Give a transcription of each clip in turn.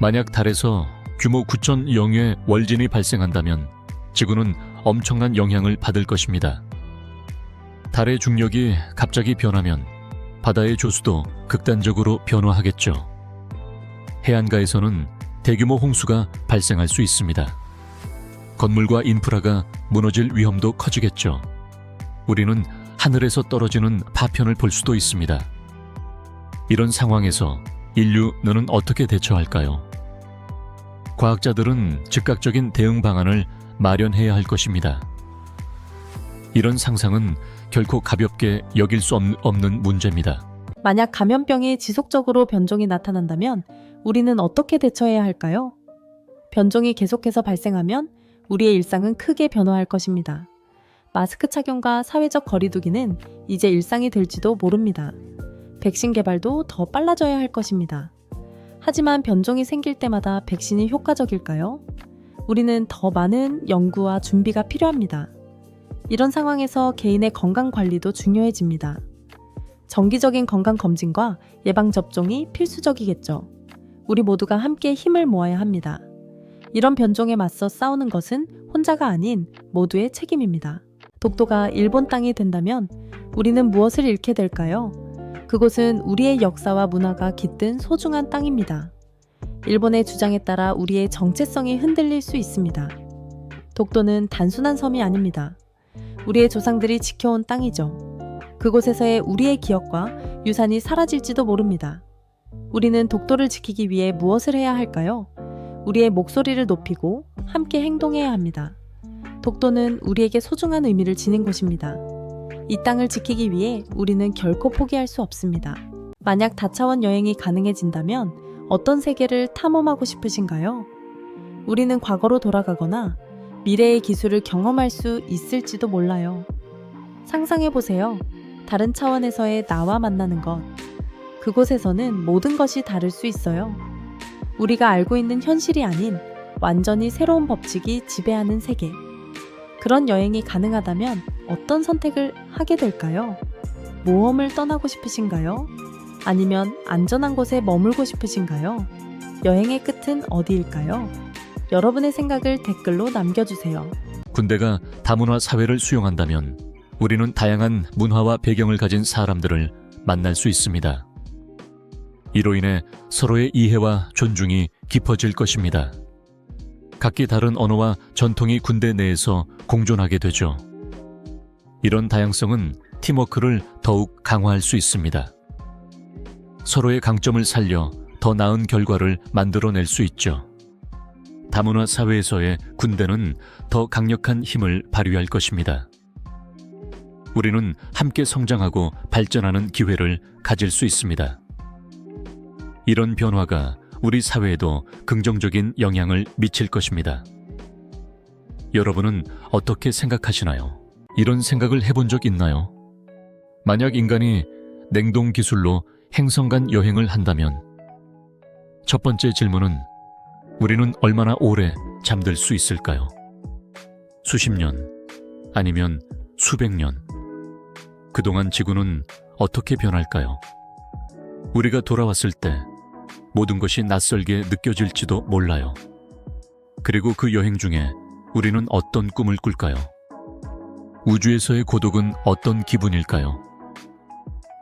만약 달에서 규모 9,000영의 월진이 발생한다면 지구는 엄청난 영향을 받을 것입니다. 달의 중력이 갑자기 변하면 바다의 조수도 극단적으로 변화하겠죠. 해안가에서는 대규모 홍수가 발생할 수 있습니다. 건물과 인프라가 무너질 위험도 커지겠죠. 우리는 하늘에서 떨어지는 파편을 볼 수도 있습니다. 이런 상황에서 인류는 어떻게 대처할까요? 과학자들은 즉각적인 대응 방안을 마련해야 할 것입니다. 이런 상상은 결코 가볍게 여길 수 없는 문제입니다. 만약 감염병이 지속적으로 변종이 나타난다면 우리는 어떻게 대처해야 할까요? 변종이 계속해서 발생하면 우리의 일상은 크게 변화할 것입니다. 마스크 착용과 사회적 거리두기는 이제 일상이 될지도 모릅니다. 백신 개발도 더 빨라져야 할 것입니다. 하지만 변종이 생길 때마다 백신이 효과적일까요? 우리는 더 많은 연구와 준비가 필요합니다. 이런 상황에서 개인의 건강 관리도 중요해집니다. 정기적인 건강검진과 예방접종이 필수적이겠죠. 우리 모두가 함께 힘을 모아야 합니다. 이런 변종에 맞서 싸우는 것은 혼자가 아닌 모두의 책임입니다. 독도가 일본 땅이 된다면 우리는 무엇을 잃게 될까요? 그곳은 우리의 역사와 문화가 깃든 소중한 땅입니다. 일본의 주장에 따라 우리의 정체성이 흔들릴 수 있습니다. 독도는 단순한 섬이 아닙니다. 우리의 조상들이 지켜온 땅이죠. 그곳에서의 우리의 기억과 유산이 사라질지도 모릅니다. 우리는 독도를 지키기 위해 무엇을 해야 할까요? 우리의 목소리를 높이고 함께 행동해야 합니다. 독도는 우리에게 소중한 의미를 지닌 곳입니다. 이 땅을 지키기 위해 우리는 결코 포기할 수 없습니다. 만약 다차원 여행이 가능해진다면 어떤 세계를 탐험하고 싶으신가요? 우리는 과거로 돌아가거나 미래의 기술을 경험할 수 있을지도 몰라요. 상상해보세요. 다른 차원에서의 나와 만나는 것. 그곳에서는 모든 것이 다를 수 있어요. 우리가 알고 있는 현실이 아닌 완전히 새로운 법칙이 지배하는 세계. 그런 여행이 가능하다면 어떤 선택을 하게 될까요? 모험을 떠나고 싶으신가요? 아니면 안전한 곳에 머물고 싶으신가요? 여행의 끝은 어디일까요? 여러분의 생각을 댓글로 남겨주세요. 군대가 다문화 사회를 수용한다면 우리는 다양한 문화와 배경을 가진 사람들을 만날 수 있습니다. 이로 인해 서로의 이해와 존중이 깊어질 것입니다. 각기 다른 언어와 전통이 군대 내에서 공존하게 되죠. 이런 다양성은 팀워크를 더욱 강화할 수 있습니다. 서로의 강점을 살려 더 나은 결과를 만들어낼 수 있죠. 다문화 사회에서의 군대는 더 강력한 힘을 발휘할 것입니다. 우리는 함께 성장하고 발전하는 기회를 가질 수 있습니다. 이런 변화가 우리 사회에도 긍정적인 영향을 미칠 것입니다. 여러분은 어떻게 생각하시나요? 이런 생각을 해본 적 있나요? 만약 인간이 냉동 기술로 행성 간 여행을 한다면 첫 번째 질문은 우리는 얼마나 오래 잠들 수 있을까요? 수십 년, 아니면 수백 년. 그동안 지구는 어떻게 변할까요? 우리가 돌아왔을 때 모든 것이 낯설게 느껴질지도 몰라요. 그리고 그 여행 중에 우리는 어떤 꿈을 꿀까요? 우주에서의 고독은 어떤 기분일까요?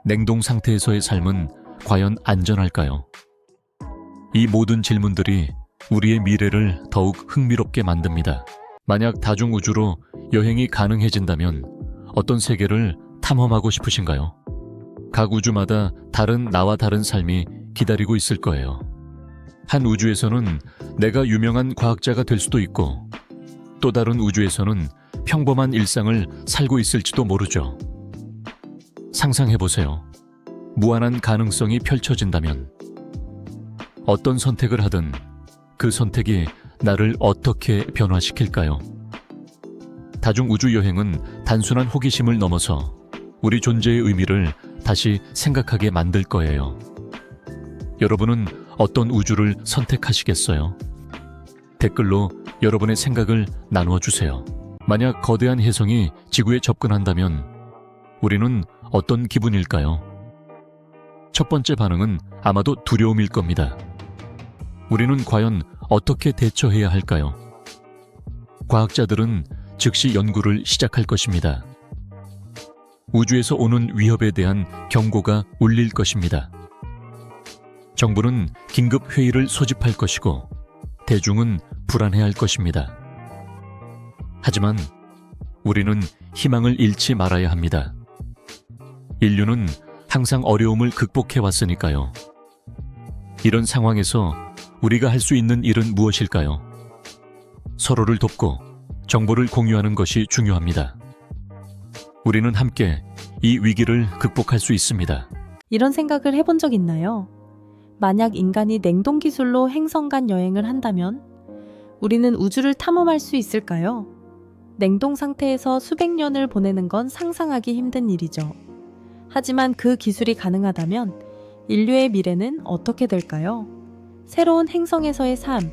냉동 상태에서의 삶은 과연 안전할까요? 이 모든 질문들이 우리의 미래를 더욱 흥미롭게 만듭니다. 만약 다중우주로 여행이 가능해진다면 어떤 세계를 탐험하고 싶으신가요? 각 우주마다 다른 나와 다른 삶이 기다리고 있을 거예요. 한 우주에서는 내가 유명한 과학자가 될 수도 있고 또 다른 우주에서는 평범한 일상을 살고 있을지도 모르죠. 상상해보세요. 무한한 가능성이 펼쳐진다면 어떤 선택을 하든 그 선택이 나를 어떻게 변화시킬까요? 다중우주 여행은 단순한 호기심을 넘어서 우리 존재의 의미를 다시 생각하게 만들 거예요. 여러분은 어떤 우주를 선택하시겠어요? 댓글로 여러분의 생각을 나누어 주세요. 만약 거대한 혜성이 지구에 접근한다면 우리는 어떤 기분일까요? 첫 번째 반응은 아마도 두려움일 겁니다. 우리는 과연 어떻게 대처해야 할까요? 과학자들은 즉시 연구를 시작할 것입니다. 우주에서 오는 위협에 대한 경고가 울릴 것입니다. 정부는 긴급 회의를 소집할 것이고 대중은 불안해할 것입니다. 하지만 우리는 희망을 잃지 말아야 합니다. 인류는 항상 어려움을 극복해 왔으니까요. 이런 상황에서 우리가 할 수 있는 일은 무엇일까요? 서로를 돕고 정보를 공유하는 것이 중요합니다. 우리는 함께 이 위기를 극복할 수 있습니다. 이런 생각을 해본 적 있나요? 만약 인간이 냉동 기술로 행성 간 여행을 한다면 우리는 우주를 탐험할 수 있을까요? 냉동 상태에서 수백 년을 보내는 건 상상하기 힘든 일이죠. 하지만 그 기술이 가능하다면 인류의 미래는 어떻게 될까요? 새로운 행성에서의 삶,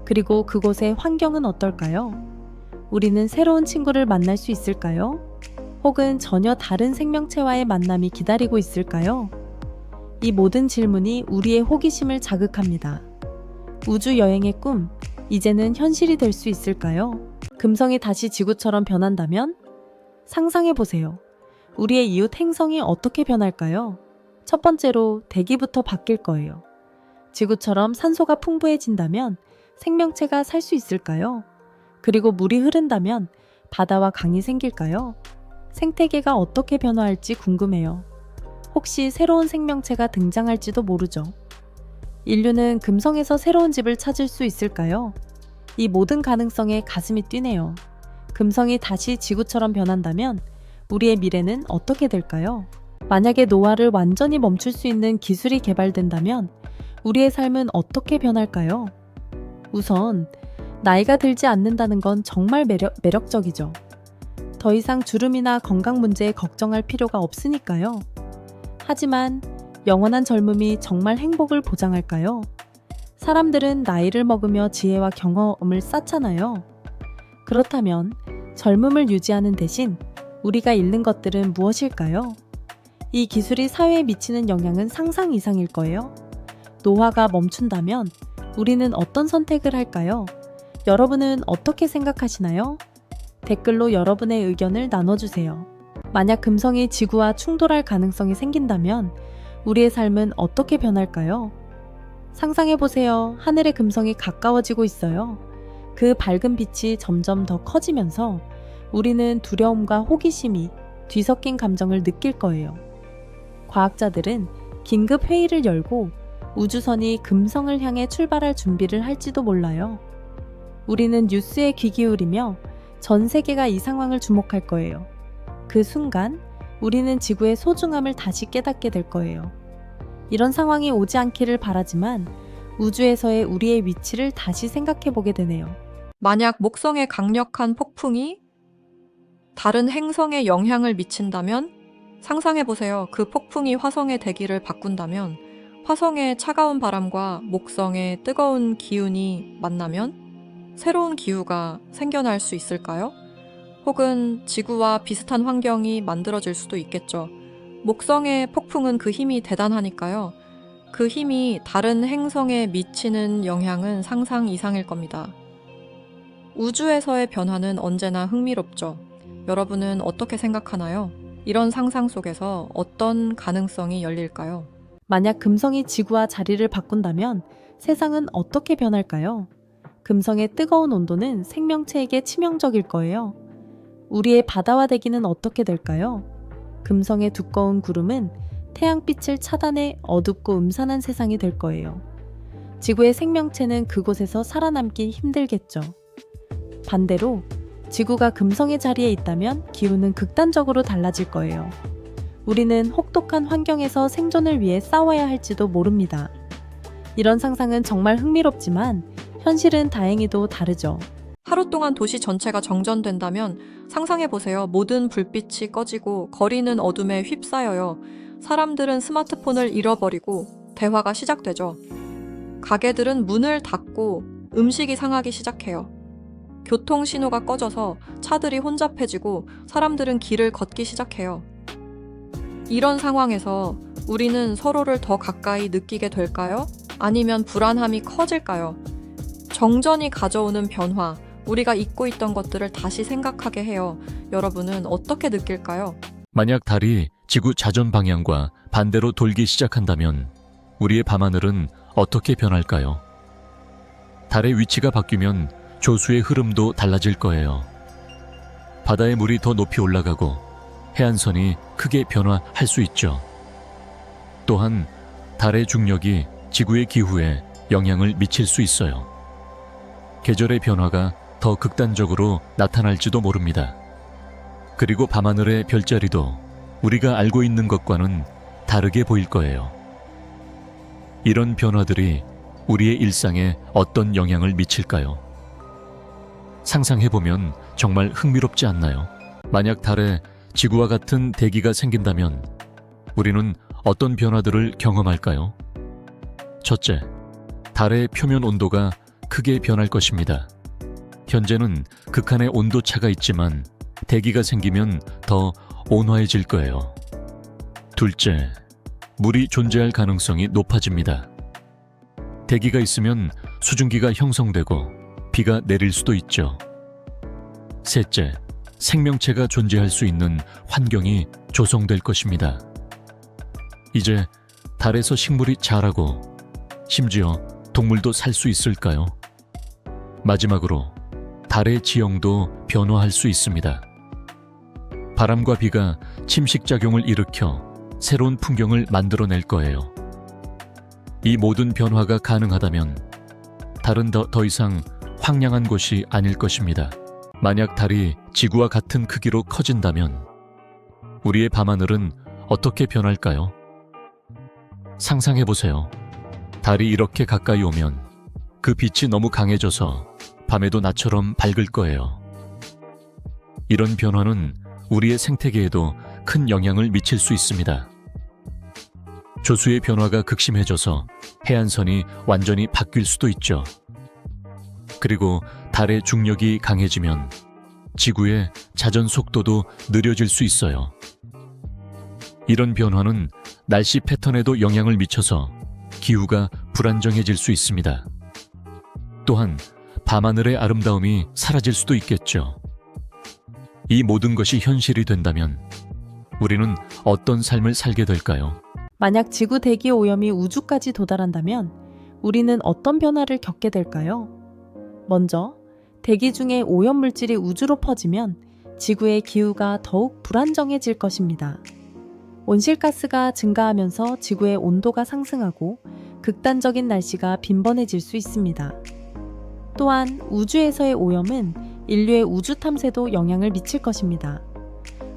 그리고 그곳의 환경은 어떨까요? 우리는 새로운 친구를 만날 수 있을까요? 혹은 전혀 다른 생명체와의 만남이 기다리고 있을까요? 이 모든 질문이 우리의 호기심을 자극합니다. 우주 여행의 꿈, 이제는 현실이 될 수 있을까요? 금성이 다시 지구처럼 변한다면? 상상해보세요. 우리의 이웃 행성이 어떻게 변할까요? 첫 번째로 대기부터 바뀔 거예요. 지구처럼 산소가 풍부해진다면 생명체가 살 수 있을까요? 그리고 물이 흐른다면 바다와 강이 생길까요? 생태계가 어떻게 변화할지 궁금해요. 혹시 새로운 생명체가 등장할지도 모르죠. 인류는 금성에서 새로운 집을 찾을 수 있을까요? 이 모든 가능성에 가슴이 뛰네요. 금성이 다시 지구처럼 변한다면 우리의 미래는 어떻게 될까요? 만약에 노화를 완전히 멈출 수 있는 기술이 개발된다면 우리의 삶은 어떻게 변할까요? 우선 나이가 들지 않는다는 건 정말 매력적이죠. 더 이상 주름이나 건강 문제에 걱정할 필요가 없으니까요. 하지만 영원한 젊음이 정말 행복을 보장할까요? 사람들은 나이를 먹으며 지혜와 경험을 쌓잖아요. 그렇다면 젊음을 유지하는 대신 우리가 잃는 것들은 무엇일까요? 이 기술이 사회에 미치는 영향은 상상 이상일 거예요. 노화가 멈춘다면 우리는 어떤 선택을 할까요? 여러분은 어떻게 생각하시나요? 댓글로 여러분의 의견을 나눠주세요. 만약 금성이 지구와 충돌할 가능성이 생긴다면 우리의 삶은 어떻게 변할까요? 상상해보세요. 하늘의 금성이 가까워지고 있어요. 그 밝은 빛이 점점 더 커지면서 우리는 두려움과 호기심이 뒤섞인 감정을 느낄 거예요. 과학자들은 긴급 회의를 열고 우주선이 금성을 향해 출발할 준비를 할지도 몰라요. 우리는 뉴스에 귀 기울이며 전 세계가 이 상황을 주목할 거예요. 그 순간 우리는 지구의 소중함을 다시 깨닫게 될 거예요. 이런 상황이 오지 않기를 바라지만 우주에서의 우리의 위치를 다시 생각해 보게 되네요. 만약 목성의 강력한 폭풍이 다른 행성에 영향을 미친다면 상상해보세요. 그 폭풍이 화성의 대기를 바꾼다면 화성의 차가운 바람과 목성의 뜨거운 기운이 만나면 새로운 기후가 생겨날 수 있을까요? 혹은 지구와 비슷한 환경이 만들어질 수도 있겠죠. 목성의 폭풍은 그 힘이 대단하니까요. 그 힘이 다른 행성에 미치는 영향은 상상 이상일 겁니다. 우주에서의 변화는 언제나 흥미롭죠. 여러분은 어떻게 생각하나요? 이런 상상 속에서 어떤 가능성이 열릴까요? 만약 금성이 지구와 자리를 바꾼다면 세상은 어떻게 변할까요? 금성의 뜨거운 온도는 생명체에게 치명적일 거예요. 우리의 바다와 대기는 어떻게 될까요? 금성의 두꺼운 구름은 태양빛을 차단해 어둡고 음산한 세상이 될 거예요. 지구의 생명체는 그곳에서 살아남기 힘들겠죠. 반대로 지구가 금성의 자리에 있다면 기후는 극단적으로 달라질 거예요. 우리는 혹독한 환경에서 생존을 위해 싸워야 할지도 모릅니다. 이런 상상은 정말 흥미롭지만 현실은 다행히도 다르죠. 하루 동안 도시 전체가 정전된다면 상상해보세요. 모든 불빛이 꺼지고 거리는 어둠에 휩싸여요. 사람들은 스마트폰을 잃어버리고 대화가 시작되죠. 가게들은 문을 닫고 음식이 상하기 시작해요. 교통신호가 꺼져서 차들이 혼잡해지고 사람들은 길을 걷기 시작해요. 이런 상황에서 우리는 서로를 더 가까이 느끼게 될까요? 아니면 불안함이 커질까요? 정전이 가져오는 변화, 우리가 잊고 있던 것들을 다시 생각하게 해요. 여러분은 어떻게 느낄까요? 만약 달이 지구 자전 방향과 반대로 돌기 시작한다면 우리의 밤하늘은 어떻게 변할까요? 달의 위치가 바뀌면 조수의 흐름도 달라질 거예요. 바다의 물이 더 높이 올라가고 해안선이 크게 변화할 수 있죠. 또한 달의 중력이 지구의 기후에 영향을 미칠 수 있어요. 계절의 변화가 더 극단적으로 나타날지도 모릅니다. 그리고 밤하늘의 별자리도 우리가 알고 있는 것과는 다르게 보일 거예요. 이런 변화들이 우리의 일상에 어떤 영향을 미칠까요? 상상해보면 정말 흥미롭지 않나요? 만약 달에 지구와 같은 대기가 생긴다면 우리는 어떤 변화들을 경험할까요? 첫째, 달의 표면 온도가 크게 변할 것입니다. 현재는 극한의 온도차가 있지만 대기가 생기면 더 온화해질 거예요. 둘째, 물이 존재할 가능성이 높아집니다. 대기가 있으면 수증기가 형성되고 비가 내릴 수도 있죠. 셋째, 생명체가 존재할 수 있는 환경이 조성될 것입니다. 이제 달에서 식물이 자라고 심지어 동물도 살 수 있을까요? 마지막으로 달의 지형도 변화할 수 있습니다. 바람과 비가 침식작용을 일으켜 새로운 풍경을 만들어낼 거예요. 이 모든 변화가 가능하다면 달은 더 이상 황량한 곳이 아닐 것입니다. 만약 달이 지구와 같은 크기로 커진다면 우리의 밤하늘은 어떻게 변할까요? 상상해보세요. 달이 이렇게 가까이 오면 그 빛이 너무 강해져서 밤에도 나처럼 밝을 거예요. 이런 변화는 우리의 생태계에도 큰 영향을 미칠 수 있습니다. 조수의 변화가 극심해져서 해안선이 완전히 바뀔 수도 있죠. 그리고 달의 중력이 강해지면 지구의 자전 속도도 느려질 수 있어요. 이런 변화는 날씨 패턴에도 영향을 미쳐서 기후가 불안정해질 수 있습니다. 또한 밤하늘의 아름다움이 사라질 수도 있겠죠. 이 모든 것이 현실이 된다면 우리는 어떤 삶을 살게 될까요? 만약 지구 대기 오염이 우주까지 도달한다면 우리는 어떤 변화를 겪게 될까요? 먼저, 대기 중에 오염 물질이 우주로 퍼지면 지구의 기후가 더욱 불안정해질 것입니다. 온실가스가 증가하면서 지구의 온도가 상승하고 극단적인 날씨가 빈번해질 수 있습니다. 또한 우주에서의 오염은 인류의 우주 탐사에도 영향을 미칠 것입니다.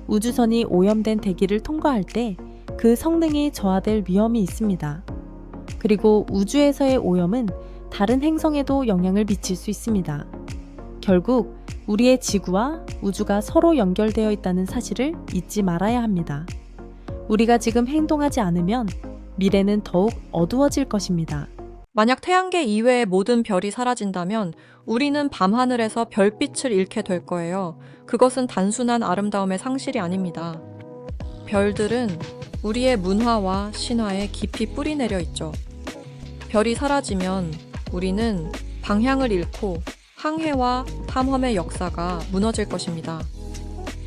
우주선이 오염된 대기를 통과할 때 그 성능이 저하될 위험이 있습니다. 그리고 우주에서의 오염은 다른 행성에도 영향을 미칠 수 있습니다. 결국 우리의 지구와 우주가 서로 연결되어 있다는 사실을 잊지 말아야 합니다. 우리가 지금 행동하지 않으면 미래는 더욱 어두워질 것입니다. 만약 태양계 이외의 모든 별이 사라진다면 우리는 밤하늘에서 별빛을 잃게 될 거예요. 그것은 단순한 아름다움의 상실이 아닙니다. 별들은 우리의 문화와 신화에 깊이 뿌리내려 있죠. 별이 사라지면 우리는 방향을 잃고 항해와 탐험의 역사가 무너질 것입니다.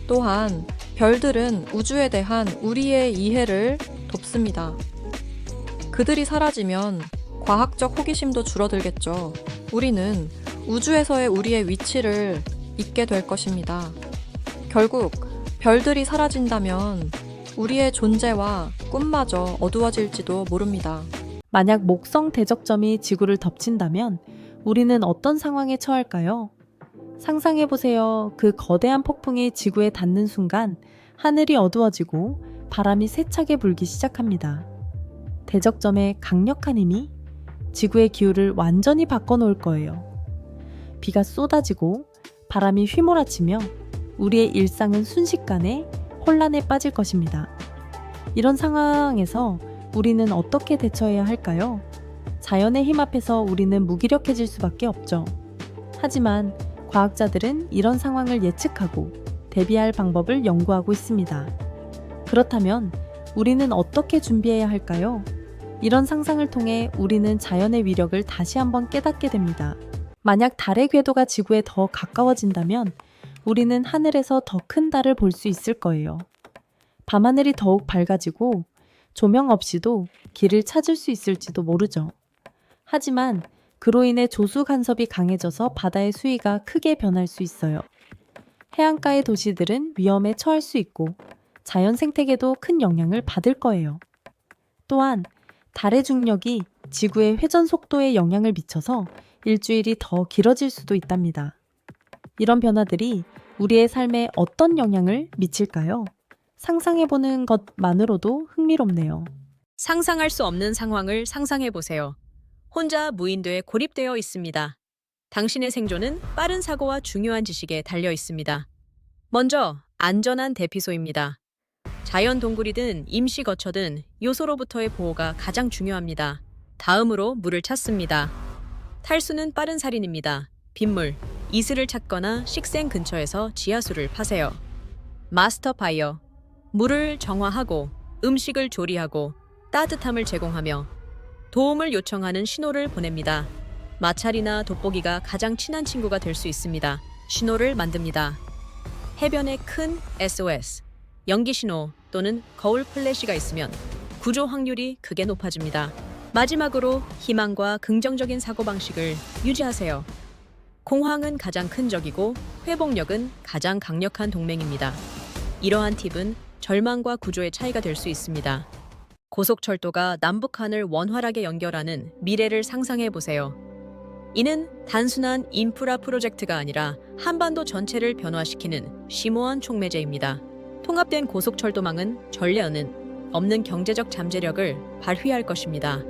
또한 별들은 우주에 대한 우리의 이해를 돕습니다. 그들이 사라지면 과학적 호기심도 줄어들겠죠. 우리는 우주에서의 우리의 위치를 잊게 될 것입니다. 결국 별들이 사라진다면 우리의 존재와 꿈마저 어두워질지도 모릅니다. 만약 목성 대적점이 지구를 덮친다면 우리는 어떤 상황에 처할까요? 상상해보세요. 그 거대한 폭풍이 지구에 닿는 순간 하늘이 어두워지고 바람이 세차게 불기 시작합니다. 대적점의 강력한 힘이 지구의 기후를 완전히 바꿔놓을 거예요. 비가 쏟아지고 바람이 휘몰아치며 우리의 일상은 순식간에 혼란에 빠질 것입니다. 이런 상황에서 우리는 어떻게 대처해야 할까요? 자연의 힘 앞에서 우리는 무기력해질 수밖에 없죠. 하지만 과학자들은 이런 상황을 예측하고 대비할 방법을 연구하고 있습니다. 그렇다면 우리는 어떻게 준비해야 할까요? 이런 상상을 통해 우리는 자연의 위력을 다시 한번 깨닫게 됩니다. 만약 달의 궤도가 지구에 더 가까워진다면 우리는 하늘에서 더 큰 달을 볼 수 있을 거예요. 밤하늘이 더욱 밝아지고 조명 없이도 길을 찾을 수 있을지도 모르죠. 하지만 그로 인해 조수 간섭이 강해져서 바다의 수위가 크게 변할 수 있어요. 해안가의 도시들은 위험에 처할 수 있고 자연 생태계도 큰 영향을 받을 거예요. 또한 달의 중력이 지구의 회전 속도에 영향을 미쳐서 일주일이 더 길어질 수도 있답니다. 이런 변화들이 우리의 삶에 어떤 영향을 미칠까요? 상상해보는 것만으로도 흥미롭네요. 상상할 수 없는 상황을 상상해 보세요. 혼자 무인도에 고립되어 있습니다. 당신의 생존은 빠른 사고와 중요한 지식에 달려 있습니다. 먼저, 안전한 대피소입니다. 자연 동굴이든 임시 거처든 요소로부터의 보호가 가장 중요합니다. 다음으로 물을 찾습니다. 탈수는 빠른 살인입니다. 빗물, 이슬을 찾거나 식생 근처에서 지하수를 파세요. 마스터 파이어, 물을 정화하고 음식을 조리하고 따뜻함을 제공하며 도움을 요청하는 신호를 보냅니다. 마찰이나 돋보기가 가장 친한 친구가 될 수 있습니다. 신호를 만듭니다. 해변에 큰 SOS, 연기 신호 또는 거울 플래시가 있으면 구조 확률이 크게 높아집니다. 마지막으로 희망과 긍정적인 사고방식을 유지하세요. 공황은 가장 큰 적이고 회복력은 가장 강력한 동맹입니다. 이러한 팁은 절망과 구조의 차이가 될 수 있습니다. 고속철도가 남북한을 원활하게 연결하는 미래를 상상해 보세요. 이는 단순한 인프라 프로젝트가 아니라 한반도 전체를 변화시키는 심오한 촉매제입니다. 통합된 고속철도망은 전례는 없는 경제적 잠재력을 발휘할 것입니다.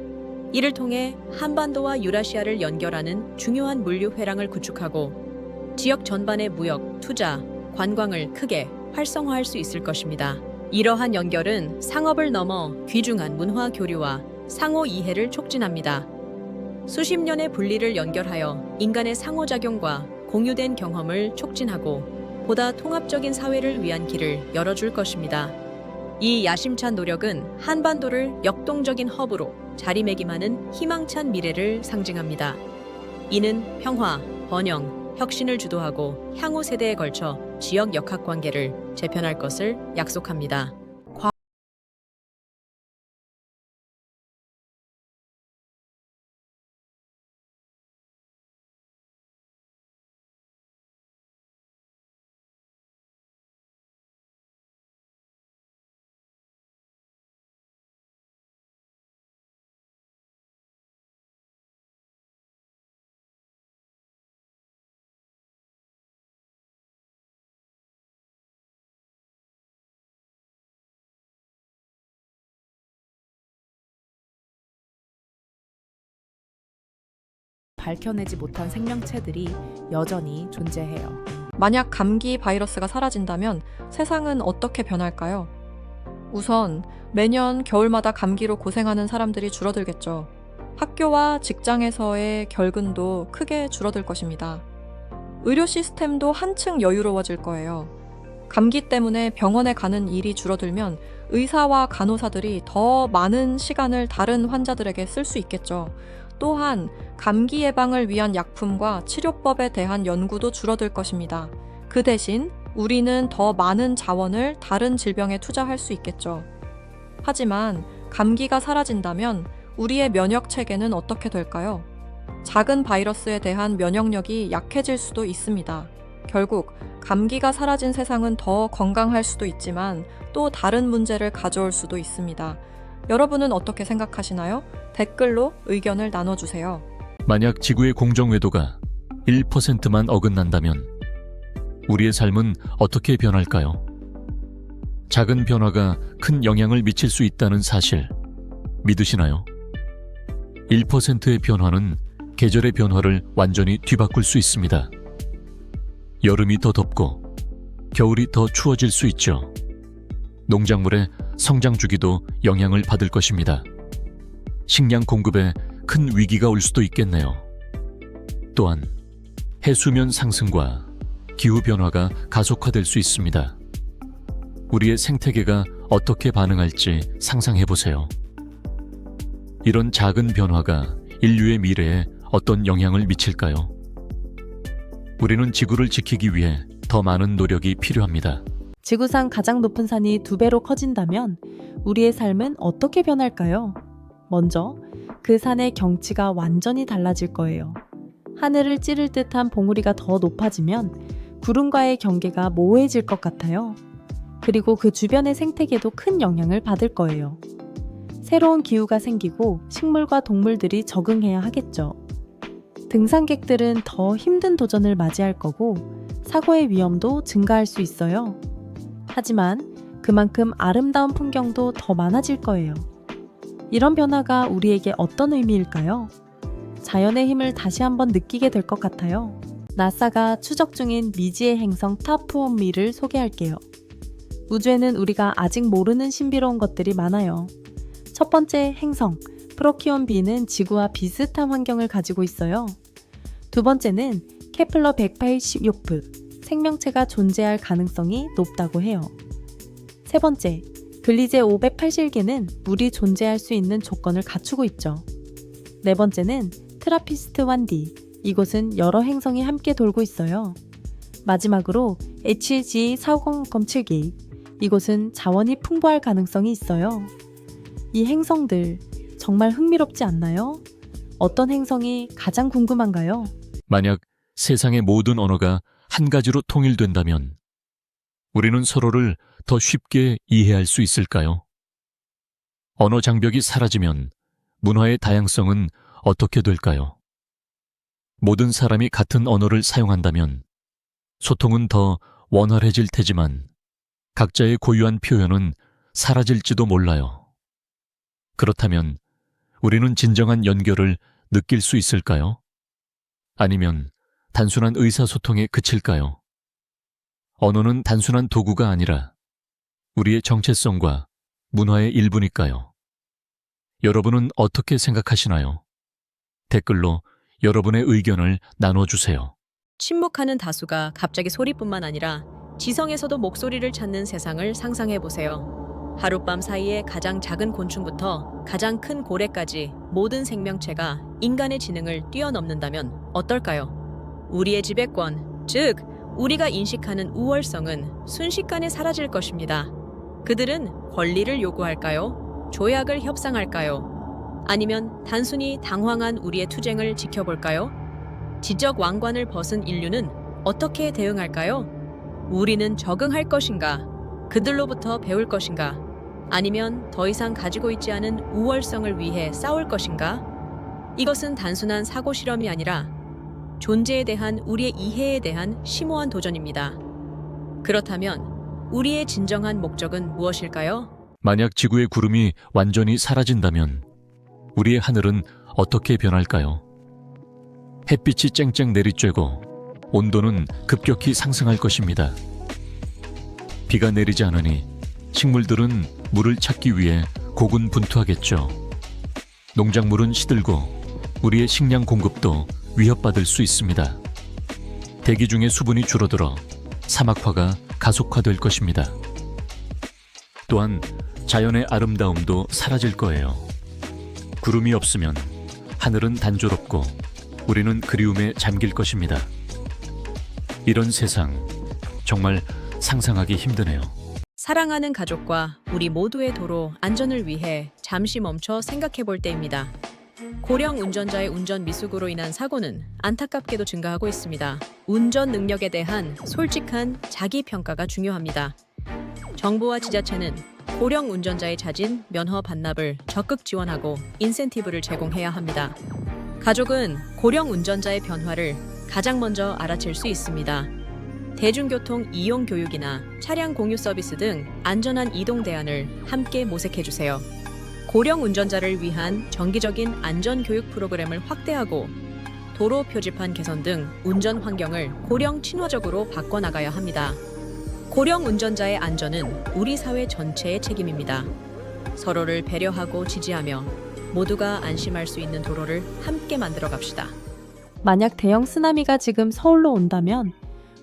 이를 통해 한반도와 유라시아를 연결하는 중요한 물류 회랑을 구축하고 지역 전반의 무역, 투자, 관광을 크게 활성화할 수 있을 것입니다. 이러한 연결은 상업을 넘어 귀중한 문화 교류와 상호 이해를 촉진합니다. 수십 년의 분리를 연결하여 인간의 상호작용과 공유된 경험을 촉진하고 보다 통합적인 사회를 위한 길을 열어줄 것입니다. 이 야심찬 노력은 한반도를 역동적인 허브로 자리매김하는 희망찬 미래를 상징합니다. 이는 평화, 번영, 혁신을 주도하고 향후 세대에 걸쳐 지역 역학관계를 재편할 것을 약속합니다. 밝혀내지 못한 생명체들이 여전히 존재해요. 만약 감기 바이러스가 사라진다면 세상은 어떻게 변할까요? 우선 매년 겨울마다 감기로 고생하는 사람들이 줄어들겠죠. 학교와 직장에서의 결근도 크게 줄어들 것입니다. 의료 시스템도 한층 여유로워질 거예요. 감기 때문에 병원에 가는 일이 줄어들면 의사와 간호사들이 더 많은 시간을 다른 환자들에게 쓸 수 있겠죠. 또한 감기 예방을 위한 약품과 치료법에 대한 연구도 줄어들 것입니다. 그 대신 우리는 더 많은 자원을 다른 질병에 투자할 수 있겠죠. 하지만 감기가 사라진다면 우리의 면역 체계는 어떻게 될까요? 작은 바이러스에 대한 면역력이 약해질 수도 있습니다. 결국 감기가 사라진 세상은 더 건강할 수도 있지만 또 다른 문제를 가져올 수도 있습니다. 여러분은 어떻게 생각하시나요? 댓글로 의견을 나눠주세요. 만약 지구의 공정 궤도가 1%만 어긋난다면 우리의 삶은 어떻게 변할까요? 작은 변화가 큰 영향을 미칠 수 있다는 사실 믿으시나요? 1%의 변화는 계절의 변화를 완전히 뒤바꿀 수 있습니다. 여름이 더 덥고 겨울이 더 추워질 수 있죠. 농작물의 성장 주기도 영향을 받을 것입니다. 식량 공급에 큰 위기가 올 수도 있겠네요. 또한 해수면 상승과 기후 변화가 가속화될 수 있습니다. 우리의 생태계가 어떻게 반응할지 상상해 보세요. 이런 작은 변화가 인류의 미래에 어떤 영향을 미칠까요? 우리는 지구를 지키기 위해 더 많은 노력이 필요합니다. 지구상 가장 높은 산이 2배로 커진다면 우리의 삶은 어떻게 변할까요? 먼저 그 산의 경치가 완전히 달라질 거예요. 하늘을 찌를 듯한 봉우리가 더 높아지면 구름과의 경계가 모호해질 것 같아요. 그리고 그 주변의 생태계도 큰 영향을 받을 거예요. 새로운 기후가 생기고 식물과 동물들이 적응해야 하겠죠. 등산객들은 더 힘든 도전을 맞이할 거고 사고의 위험도 증가할 수 있어요. 하지만 그만큼 아름다운 풍경도 더 많아질 거예요. 이런 변화가 우리에게 어떤 의미일까요? 자연의 힘을 다시 한번 느끼게 될 것 같아요. 나사가 추적 중인 미지의 행성 타프온미를 소개할게요. 우주에는 우리가 아직 모르는 신비로운 것들이 많아요. 첫 번째 행성 프로키온 B는 지구와 비슷한 환경을 가지고 있어요. 두 번째는 케플러 186b, 생명체가 존재할 가능성이 높다고 해요. 세 번째, 글리제 580개는 물이 존재할 수 있는 조건을 갖추고 있죠. 네 번째는 트라피스트 1D, 이곳은 여러 행성이 함께 돌고 있어요. 마지막으로 HG4007기, 이곳은 자원이 풍부할 가능성이 있어요. 이 행성들 정말 흥미롭지 않나요? 어떤 행성이 가장 궁금한가요? 만약 세상의 모든 언어가 한 가지로 통일된다면 우리는 서로를 더 쉽게 이해할 수 있을까요? 언어 장벽이 사라지면 문화의 다양성은 어떻게 될까요? 모든 사람이 같은 언어를 사용한다면 소통은 더 원활해질 테지만 각자의 고유한 표현은 사라질지도 몰라요. 그렇다면 우리는 진정한 연결을 느낄 수 있을까요? 아니면 단순한 의사소통에 그칠까요? 언어는 단순한 도구가 아니라 우리의 정체성과 문화의 일부니까요. 여러분은 어떻게 생각하시나요? 댓글로 여러분의 의견을 나눠주세요. 침묵하는 다수가 갑자기 소리뿐만 아니라 지성에서도 목소리를 찾는 세상을 상상해보세요. 하룻밤 사이에 가장 작은 곤충부터 가장 큰 고래까지 모든 생명체가 인간의 지능을 뛰어넘는다면 어떨까요? 우리의 지배권, 즉 우리가 인식하는 우월성은 순식간에 사라질 것입니다. 그들은 권리를 요구할까요? 조약을 협상할까요? 아니면 단순히 당황한 우리의 투쟁을 지켜볼까요? 지적 왕관을 벗은 인류는 어떻게 대응할까요? 우리는 적응할 것인가? 그들로부터 배울 것인가? 아니면 더 이상 가지고 있지 않은 우월성을 위해 싸울 것인가? 이것은 단순한 사고 실험이 아니라 존재에 대한 우리의 이해에 대한 심오한 도전입니다. 그렇다면 우리의 진정한 목적은 무엇일까요? 만약 지구의 구름이 완전히 사라진다면 우리의 하늘은 어떻게 변할까요? 햇빛이 쨍쨍 내리쬐고 온도는 급격히 상승할 것입니다. 비가 내리지 않으니 식물들은 물을 찾기 위해 고군분투하겠죠. 농작물은 시들고 우리의 식량 공급도 위협받을 수 있습니다. 대기 중의 수분이 줄어들어 사막화가 가속화될 것입니다. 또한 자연의 아름다움도 사라질 거예요. 구름이 없으면 하늘은 단조롭고 우리는 그리움에 잠길 것입니다. 이런 세상 정말 상상하기 힘드네요. 사랑하는 가족과 우리 모두의 도로 안전을 위해 잠시 멈춰 생각해 볼 때입니다. 고령 운전자의 운전 미숙으로 인한 사고는 안타깝게도 증가하고 있습니다. 운전 능력에 대한 솔직한 자기 평가가 중요합니다. 정부와 지자체는 고령 운전자의 자진 면허 반납을 적극 지원하고 인센티브를 제공해야 합니다. 가족은 고령 운전자의 변화를 가장 먼저 알아챌 수 있습니다. 대중교통 이용 교육이나 차량 공유 서비스 등 안전한 이동 대안을 함께 모색해 주세요. 고령 운전자를 위한 정기적인 안전 교육 프로그램을 확대하고 도로 표지판 개선 등 운전 환경을 고령 친화적으로 바꿔나가야 합니다. 고령 운전자의 안전은 우리 사회 전체의 책임입니다. 서로를 배려하고 지지하며 모두가 안심할 수 있는 도로를 함께 만들어 갑시다. 만약 대형 쓰나미가 지금 서울로 온다면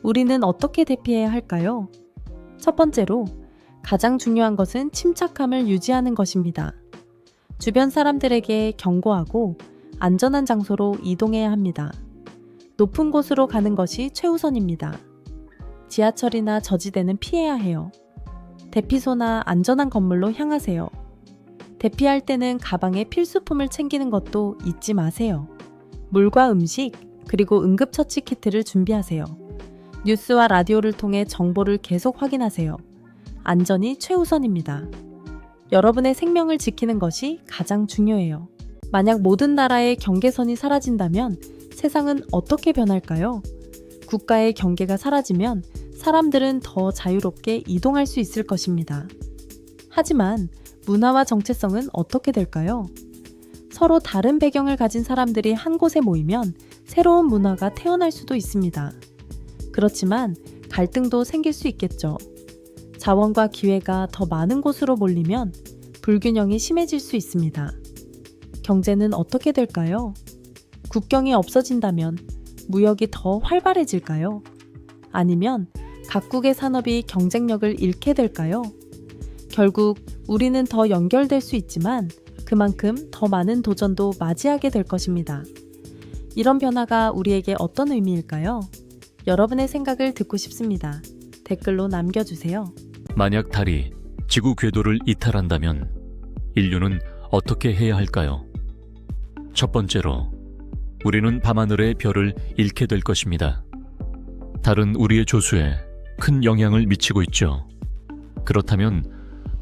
우리는 어떻게 대피해야 할까요? 첫 번째로 가장 중요한 것은 침착함을 유지하는 것입니다. 주변 사람들에게 경고하고 안전한 장소로 이동해야 합니다. 높은 곳으로 가는 것이 최우선입니다. 지하철이나 저지대는 피해야 해요. 대피소나 안전한 건물로 향하세요. 대피할 때는 가방에 필수품을 챙기는 것도 잊지 마세요. 물과 음식, 그리고 응급처치 키트를 준비하세요. 뉴스와 라디오를 통해 정보를 계속 확인하세요. 안전이 최우선입니다. 여러분의 생명을 지키는 것이 가장 중요해요. 만약 모든 나라의 경계선이 사라진다면 세상은 어떻게 변할까요? 국가의 경계가 사라지면 사람들은 더 자유롭게 이동할 수 있을 것입니다. 하지만 문화와 정체성은 어떻게 될까요? 서로 다른 배경을 가진 사람들이 한 곳에 모이면 새로운 문화가 태어날 수도 있습니다. 그렇지만 갈등도 생길 수 있겠죠. 자원과 기회가 더 많은 곳으로 몰리면 불균형이 심해질 수 있습니다. 경제는 어떻게 될까요? 국경이 없어진다면 무역이 더 활발해질까요? 아니면 각국의 산업이 경쟁력을 잃게 될까요? 결국 우리는 더 연결될 수 있지만 그만큼 더 많은 도전도 맞이하게 될 것입니다. 이런 변화가 우리에게 어떤 의미일까요? 여러분의 생각을 듣고 싶습니다. 댓글로 남겨주세요. 만약 달이 지구 궤도를 이탈한다면 인류는 어떻게 해야 할까요? 첫 번째로, 우리는 밤하늘의 별을 잃게 될 것입니다. 달은 우리의 조수에 큰 영향을 미치고 있죠. 그렇다면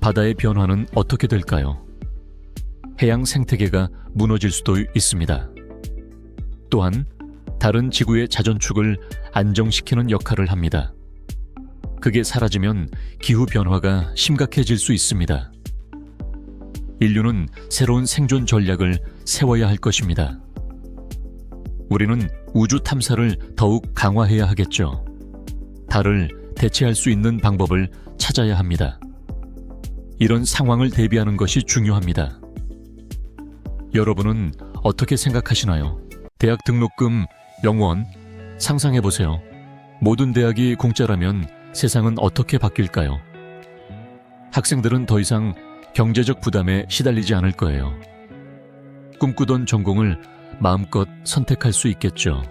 바다의 변화는 어떻게 될까요? 해양 생태계가 무너질 수도 있습니다. 또한 달은 지구의 자전축을 안정시키는 역할을 합니다. 그게 사라지면 기후 변화가 심각해질 수 있습니다. 인류는 새로운 생존 전략을 세워야 할 것입니다. 우리는 우주 탐사를 더욱 강화해야 하겠죠. 달을 대체할 수 있는 방법을 찾아야 합니다. 이런 상황을 대비하는 것이 중요합니다. 여러분은 어떻게 생각하시나요? 대학 등록금 0원 상상해보세요. 모든 대학이 공짜라면 세상은 어떻게 바뀔까요? 학생들은 더 이상 경제적 부담에 시달리지 않을 거예요. 꿈꾸던 전공을 마음껏 선택할 수 있겠죠.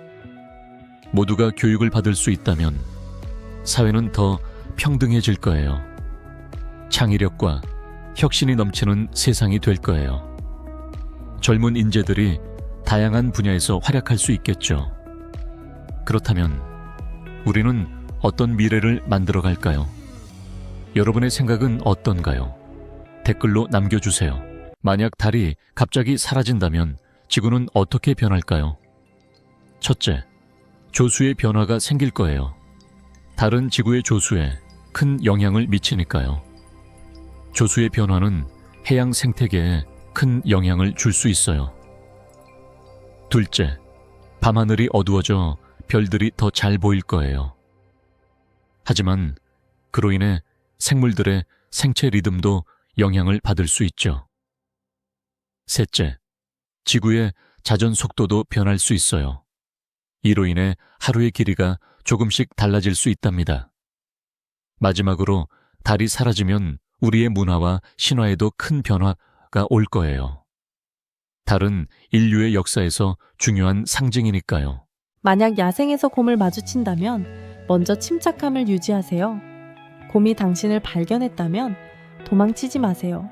모두가 교육을 받을 수 있다면 사회는 더 평등해질 거예요. 창의력과 혁신이 넘치는 세상이 될 거예요. 젊은 인재들이 다양한 분야에서 활약할 수 있겠죠. 그렇다면 우리는 어떤 미래를 만들어 갈까요? 여러분의 생각은 어떤가요? 댓글로 남겨주세요. 만약 달이 갑자기 사라진다면 지구는 어떻게 변할까요? 첫째, 조수의 변화가 생길 거예요. 달은 지구의 조수에 큰 영향을 미치니까요. 조수의 변화는 해양 생태계에 큰 영향을 줄 수 있어요. 둘째, 밤하늘이 어두워져 별들이 더 잘 보일 거예요. 하지만 그로 인해 생물들의 생체 리듬도 영향을 받을 수 있죠. 셋째, 지구의 자전 속도도 변할 수 있어요. 이로 인해 하루의 길이가 조금씩 달라질 수 있답니다. 마지막으로 달이 사라지면 우리의 문화와 신화에도 큰 변화가 올 거예요. 달은 인류의 역사에서 중요한 상징이니까요. 만약 야생에서 곰을 마주친다면 먼저 침착함을 유지하세요. 곰이 당신을 발견했다면 도망치지 마세요.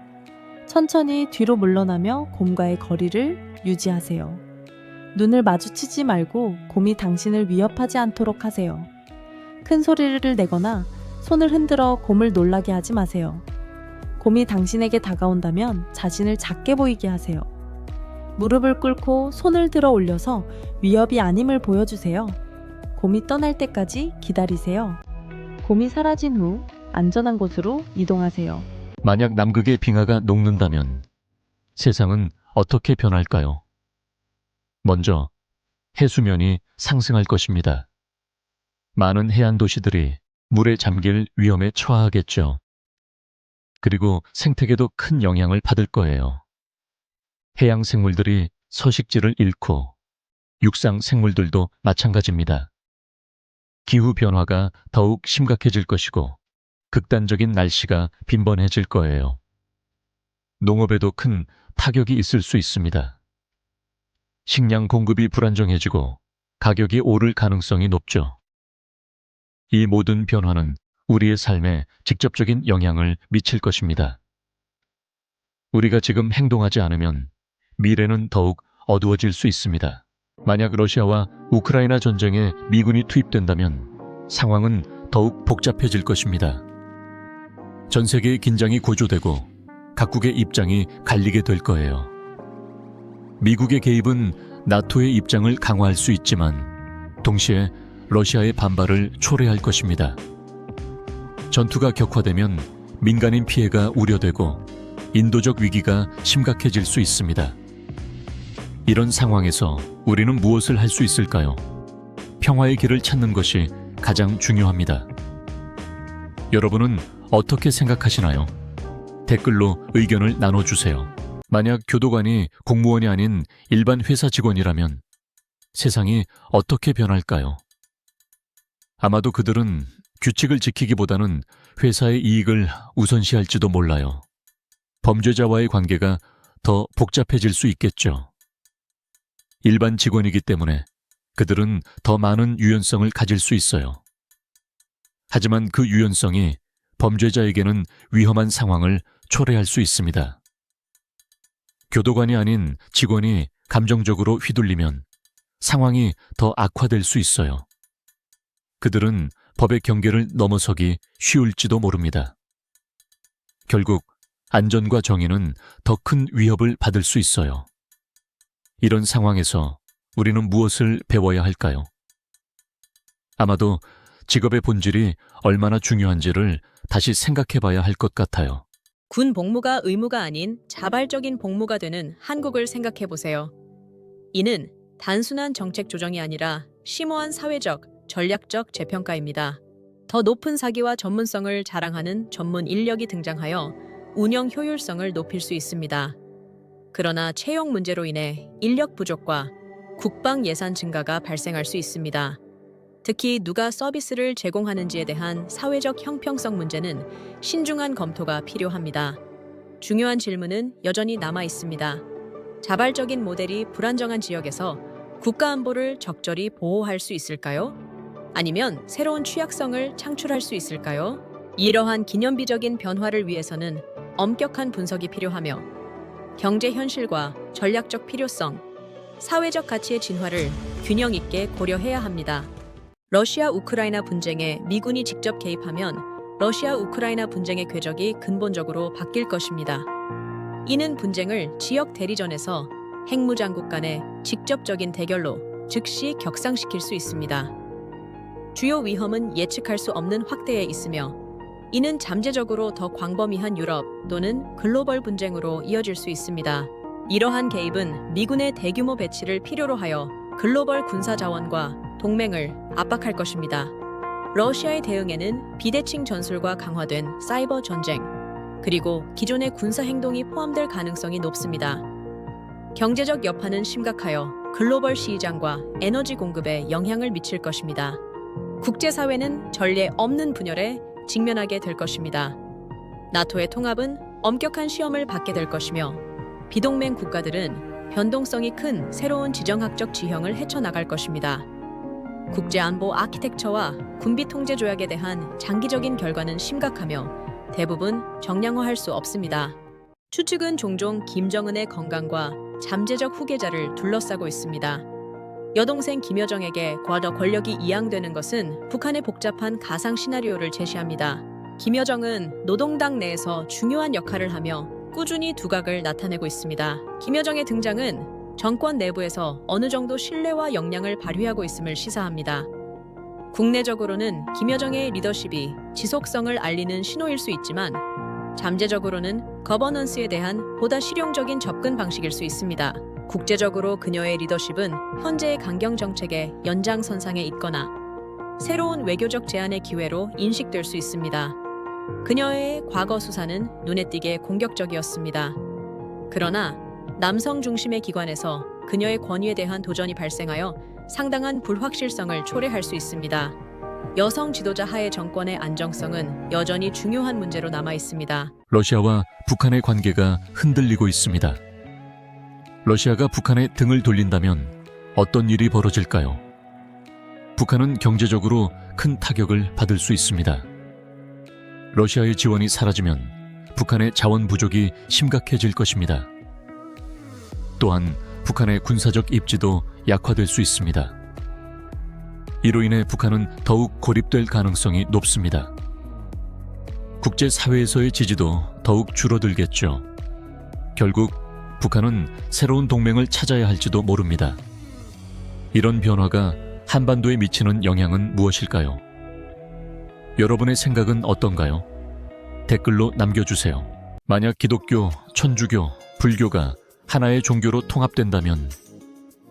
천천히 뒤로 물러나며 곰과의 거리를 유지하세요. 눈을 마주치지 말고 곰이 당신을 위협하지 않도록 하세요. 큰 소리를 내거나 손을 흔들어 곰을 놀라게 하지 마세요. 곰이 당신에게 다가온다면 자신을 작게 보이게 하세요. 무릎을 꿇고 손을 들어 올려서 위협이 아님을 보여주세요. 곰이 떠날 때까지 기다리세요. 곰이 사라진 후 안전한 곳으로 이동하세요. 만약 남극의 빙하가 녹는다면 세상은 어떻게 변할까요? 먼저 해수면이 상승할 것입니다. 많은 해안 도시들이 물에 잠길 위험에 처하겠죠. 그리고 생태계도 큰 영향을 받을 거예요. 해양 생물들이 서식지를 잃고 육상 생물들도 마찬가지입니다. 기후 변화가 더욱 심각해질 것이고 극단적인 날씨가 빈번해질 거예요. 농업에도 큰 타격이 있을 수 있습니다. 식량 공급이 불안정해지고 가격이 오를 가능성이 높죠. 이 모든 변화는 우리의 삶에 직접적인 영향을 미칠 것입니다. 우리가 지금 행동하지 않으면 미래는 더욱 어두워질 수 있습니다. 만약 러시아와 우크라이나 전쟁에 미군이 투입된다면 상황은 더욱 복잡해질 것입니다. 전 세계의 긴장이 고조되고 각국의 입장이 갈리게 될 거예요. 미국의 개입은 나토의 입장을 강화할 수 있지만 동시에 러시아의 반발을 초래할 것입니다. 전투가 격화되면 민간인 피해가 우려되고 인도적 위기가 심각해질 수 있습니다. 이런 상황에서 우리는 무엇을 할 수 있을까요? 평화의 길을 찾는 것이 가장 중요합니다. 여러분은 어떻게 생각하시나요? 댓글로 의견을 나눠주세요. 만약 교도관이 공무원이 아닌 일반 회사 직원이라면 세상이 어떻게 변할까요? 아마도 그들은 규칙을 지키기보다는 회사의 이익을 우선시할지도 몰라요. 범죄자와의 관계가 더 복잡해질 수 있겠죠. 일반 직원이기 때문에 그들은 더 많은 유연성을 가질 수 있어요. 하지만 그 유연성이 범죄자에게는 위험한 상황을 초래할 수 있습니다. 교도관이 아닌 직원이 감정적으로 휘둘리면 상황이 더 악화될 수 있어요. 그들은 법의 경계를 넘어서기 쉬울지도 모릅니다. 결국 안전과 정의는 더 큰 위협을 받을 수 있어요. 이런 상황에서 우리는 무엇을 배워야 할까요? 아마도 직업의 본질이 얼마나 중요한지를 다시 생각해 봐야 할 것 같아요. 군 복무가 의무가 아닌 자발적인 복무가 되는 한국을 생각해 보세요. 이는 단순한 정책 조정이 아니라 심오한 사회적, 전략적 재평가입니다. 더 높은 사기와 전문성을 자랑하는 전문 인력이 등장하여 운영 효율성을 높일 수 있습니다. 그러나 채용 문제로 인해 인력 부족과 국방 예산 증가가 발생할 수 있습니다. 특히 누가 서비스를 제공하는지에 대한 사회적 형평성 문제는 신중한 검토가 필요합니다. 중요한 질문은 여전히 남아 있습니다. 자발적인 모델이 불안정한 지역에서 국가안보를 적절히 보호할 수 있을까요? 아니면 새로운 취약성을 창출할 수 있을까요? 이러한 기념비적인 변화를 위해서는 엄격한 분석이 필요하며 경제 현실과 전략적 필요성, 사회적 가치의 진화를 균형 있게 고려해야 합니다. 러시아 우크라이나 분쟁에 미군이 직접 개입하면 러시아 우크라이나 분쟁의 궤적이 근본적으로 바뀔 것입니다. 이는 분쟁을 지역 대리전에서 핵무장국 간의 직접적인 대결로 즉시 격상시킬 수 있습니다. 주요 위험은 예측할 수 없는 확대에 있으며 이는 잠재적으로 더 광범위한 유럽 또는 글로벌 분쟁으로 이어질 수 있습니다. 이러한 개입은 미군의 대규모 배치를 필요로 하여 글로벌 군사 자원과 동맹을 압박할 것입니다. 러시아의 대응에는 비대칭 전술과 강화된 사이버 전쟁, 그리고 기존의 군사 행동이 포함될 가능성이 높습니다. 경제적 여파는 심각하여 글로벌 시장과 에너지 공급에 영향을 미칠 것입니다. 국제사회는 전례 없는 분열에 직면하게 될 것입니다. 나토의 통합은 엄격한 시험을 받게 될 것이며 비동맹 국가들은 변동성이 큰 새로운 지정학적 지형을 헤쳐나갈 것입니다. 국제안보 아키텍처와 군비 통제 조약에 대한 장기적인 결과는 심각하며 대부분 정량화할 수 없습니다. 추측은 종종 김정은의 건강과 잠재적 후계자를 둘러싸고 있습니다. 여동생 김여정에게 과거 권력이 이양되는 것은 북한의 복잡한 가상 시나리오를 제시합니다. 김여정은 노동당 내에서 중요한 역할을 하며 꾸준히 두각을 나타내고 있습니다. 김여정의 등장은 정권 내부에서 어느 정도 신뢰와 역량을 발휘하고 있음을 시사합니다. 국내적으로는 김여정의 리더십이 지속성을 알리는 신호일 수 있지만 잠재적으로는 거버넌스에 대한 보다 실용적인 접근 방식일 수 있습니다. 국제적으로 그녀의 리더십은 현재의 강경 정책의 연장선상에 있거나 새로운 외교적 제안의 기회로 인식될 수 있습니다. 그녀의 과거 수사는 눈에 띄게 공격적이었습니다. 그러나 남성 중심의 기관에서 그녀의 권위에 대한 도전이 발생하여 상당한 불확실성을 초래할 수 있습니다. 여성 지도자 하의 정권의 안정성은 여전히 중요한 문제로 남아 있습니다. 러시아와 북한의 관계가 흔들리고 있습니다. 러시아가 북한에 등을 돌린다면 어떤 일이 벌어질까요? 북한은 경제적으로 큰 타격을 받을 수 있습니다. 러시아의 지원이 사라지면 북한의 자원 부족이 심각해질 것입니다. 또한 북한의 군사적 입지도 약화될 수 있습니다. 이로 인해 북한은 더욱 고립될 가능성이 높습니다. 국제사회에서의 지지도 더욱 줄어들겠죠. 결국 북한은 새로운 동맹을 찾아야 할지도 모릅니다. 이런 변화가 한반도에 미치는 영향은 무엇일까요? 여러분의 생각은 어떤가요? 댓글로 남겨주세요. 만약 기독교, 천주교, 불교가 하나의 종교로 통합된다면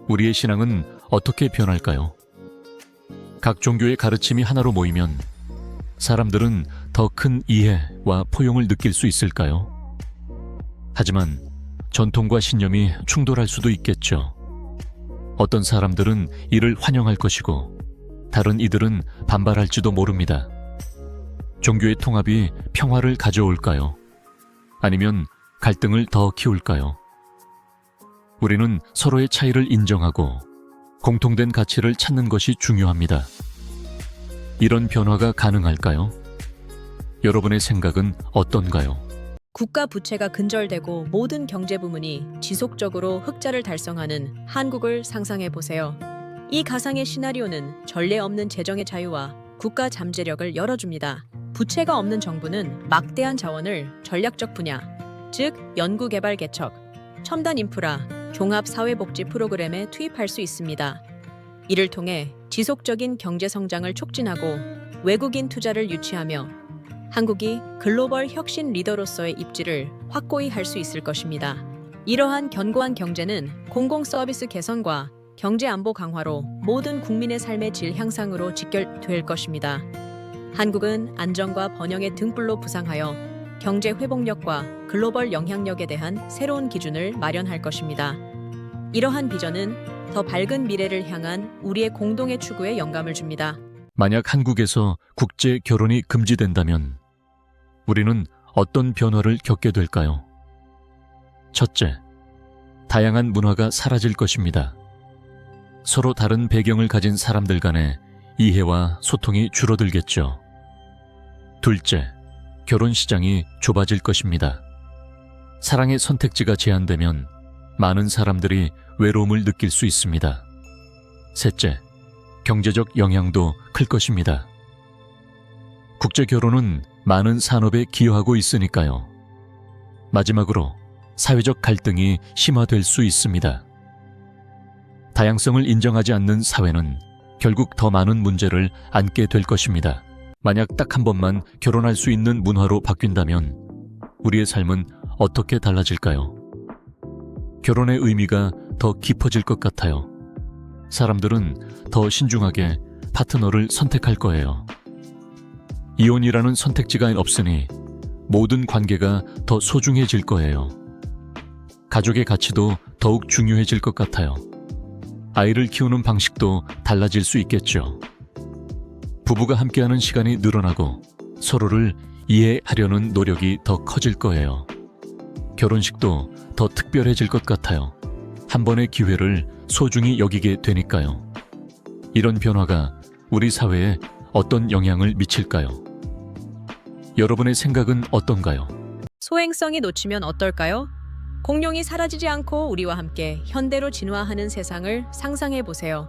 우리의 신앙은 어떻게 변할까요? 각 종교의 가르침이 하나로 모이면 사람들은 더 큰 이해와 포용을 느낄 수 있을까요? 하지만 전통과 신념이 충돌할 수도 있겠죠. 어떤 사람들은 이를 환영할 것이고 다른 이들은 반발할지도 모릅니다. 종교의 통합이 평화를 가져올까요? 아니면 갈등을 더 키울까요? 우리는 서로의 차이를 인정하고 공통된 가치를 찾는 것이 중요합니다. 이런 변화가 가능할까요? 여러분의 생각은 어떤가요? 국가 부채가 근절되고 모든 경제 부문이 지속적으로 흑자를 달성하는 한국을 상상해 보세요. 이 가상의 시나리오는 전례 없는 재정의 자유와 국가 잠재력을 열어줍니다. 부채가 없는 정부는 막대한 자원을 전략적 분야, 즉 연구개발 개척, 첨단 인프라, 종합사회복지 프로그램에 투입할 수 있습니다. 이를 통해 지속적인 경제 성장을 촉진하고 외국인 투자를 유치하며 한국이 글로벌 혁신 리더로서의 입지를 확고히 할 수 있을 것입니다. 이러한 견고한 경제는 공공 서비스 개선과 경제 안보 강화로 모든 국민의 삶의 질 향상으로 직결될 것입니다. 한국은 안정과 번영의 등불로 부상하여 경제 회복력과 글로벌 영향력에 대한 새로운 기준을 마련할 것입니다. 이러한 비전은 더 밝은 미래를 향한 우리의 공동의 추구에 영감을 줍니다. 만약 한국에서 국제 결혼이 금지된다면 우리는 어떤 변화를 겪게 될까요? 첫째, 다양한 문화가 사라질 것입니다. 서로 다른 배경을 가진 사람들 간의 이해와 소통이 줄어들겠죠. 둘째, 결혼 시장이 좁아질 것입니다. 사랑의 선택지가 제한되면 많은 사람들이 외로움을 느낄 수 있습니다. 셋째, 경제적 영향도 클 것입니다. 국제 결혼은 많은 산업에 기여하고 있으니까요. 마지막으로 사회적 갈등이 심화될 수 있습니다. 다양성을 인정하지 않는 사회는 결국 더 많은 문제를 안게 될 것입니다. 만약 딱 한 번만 결혼할 수 있는 문화로 바뀐다면 우리의 삶은 어떻게 달라질까요? 결혼의 의미가 더 깊어질 것 같아요. 사람들은 더 신중하게 파트너를 선택할 거예요. 이혼이라는 선택지가 없으니 모든 관계가 더 소중해질 거예요. 가족의 가치도 더욱 중요해질 것 같아요. 아이를 키우는 방식도 달라질 수 있겠죠. 부부가 함께하는 시간이 늘어나고 서로를 이해하려는 노력이 더 커질 거예요. 결혼식도 더 특별해질 것 같아요. 한 번의 기회를 소중히 여기게 되니까요. 이런 변화가 우리 사회에 어떤 영향을 미칠까요? 여러분의 생각은 어떤가요? 소행성이 놓치면 어떨까요? 공룡이 사라지지 않고 우리와 함께 현대로 진화하는 세상을 상상해 보세요.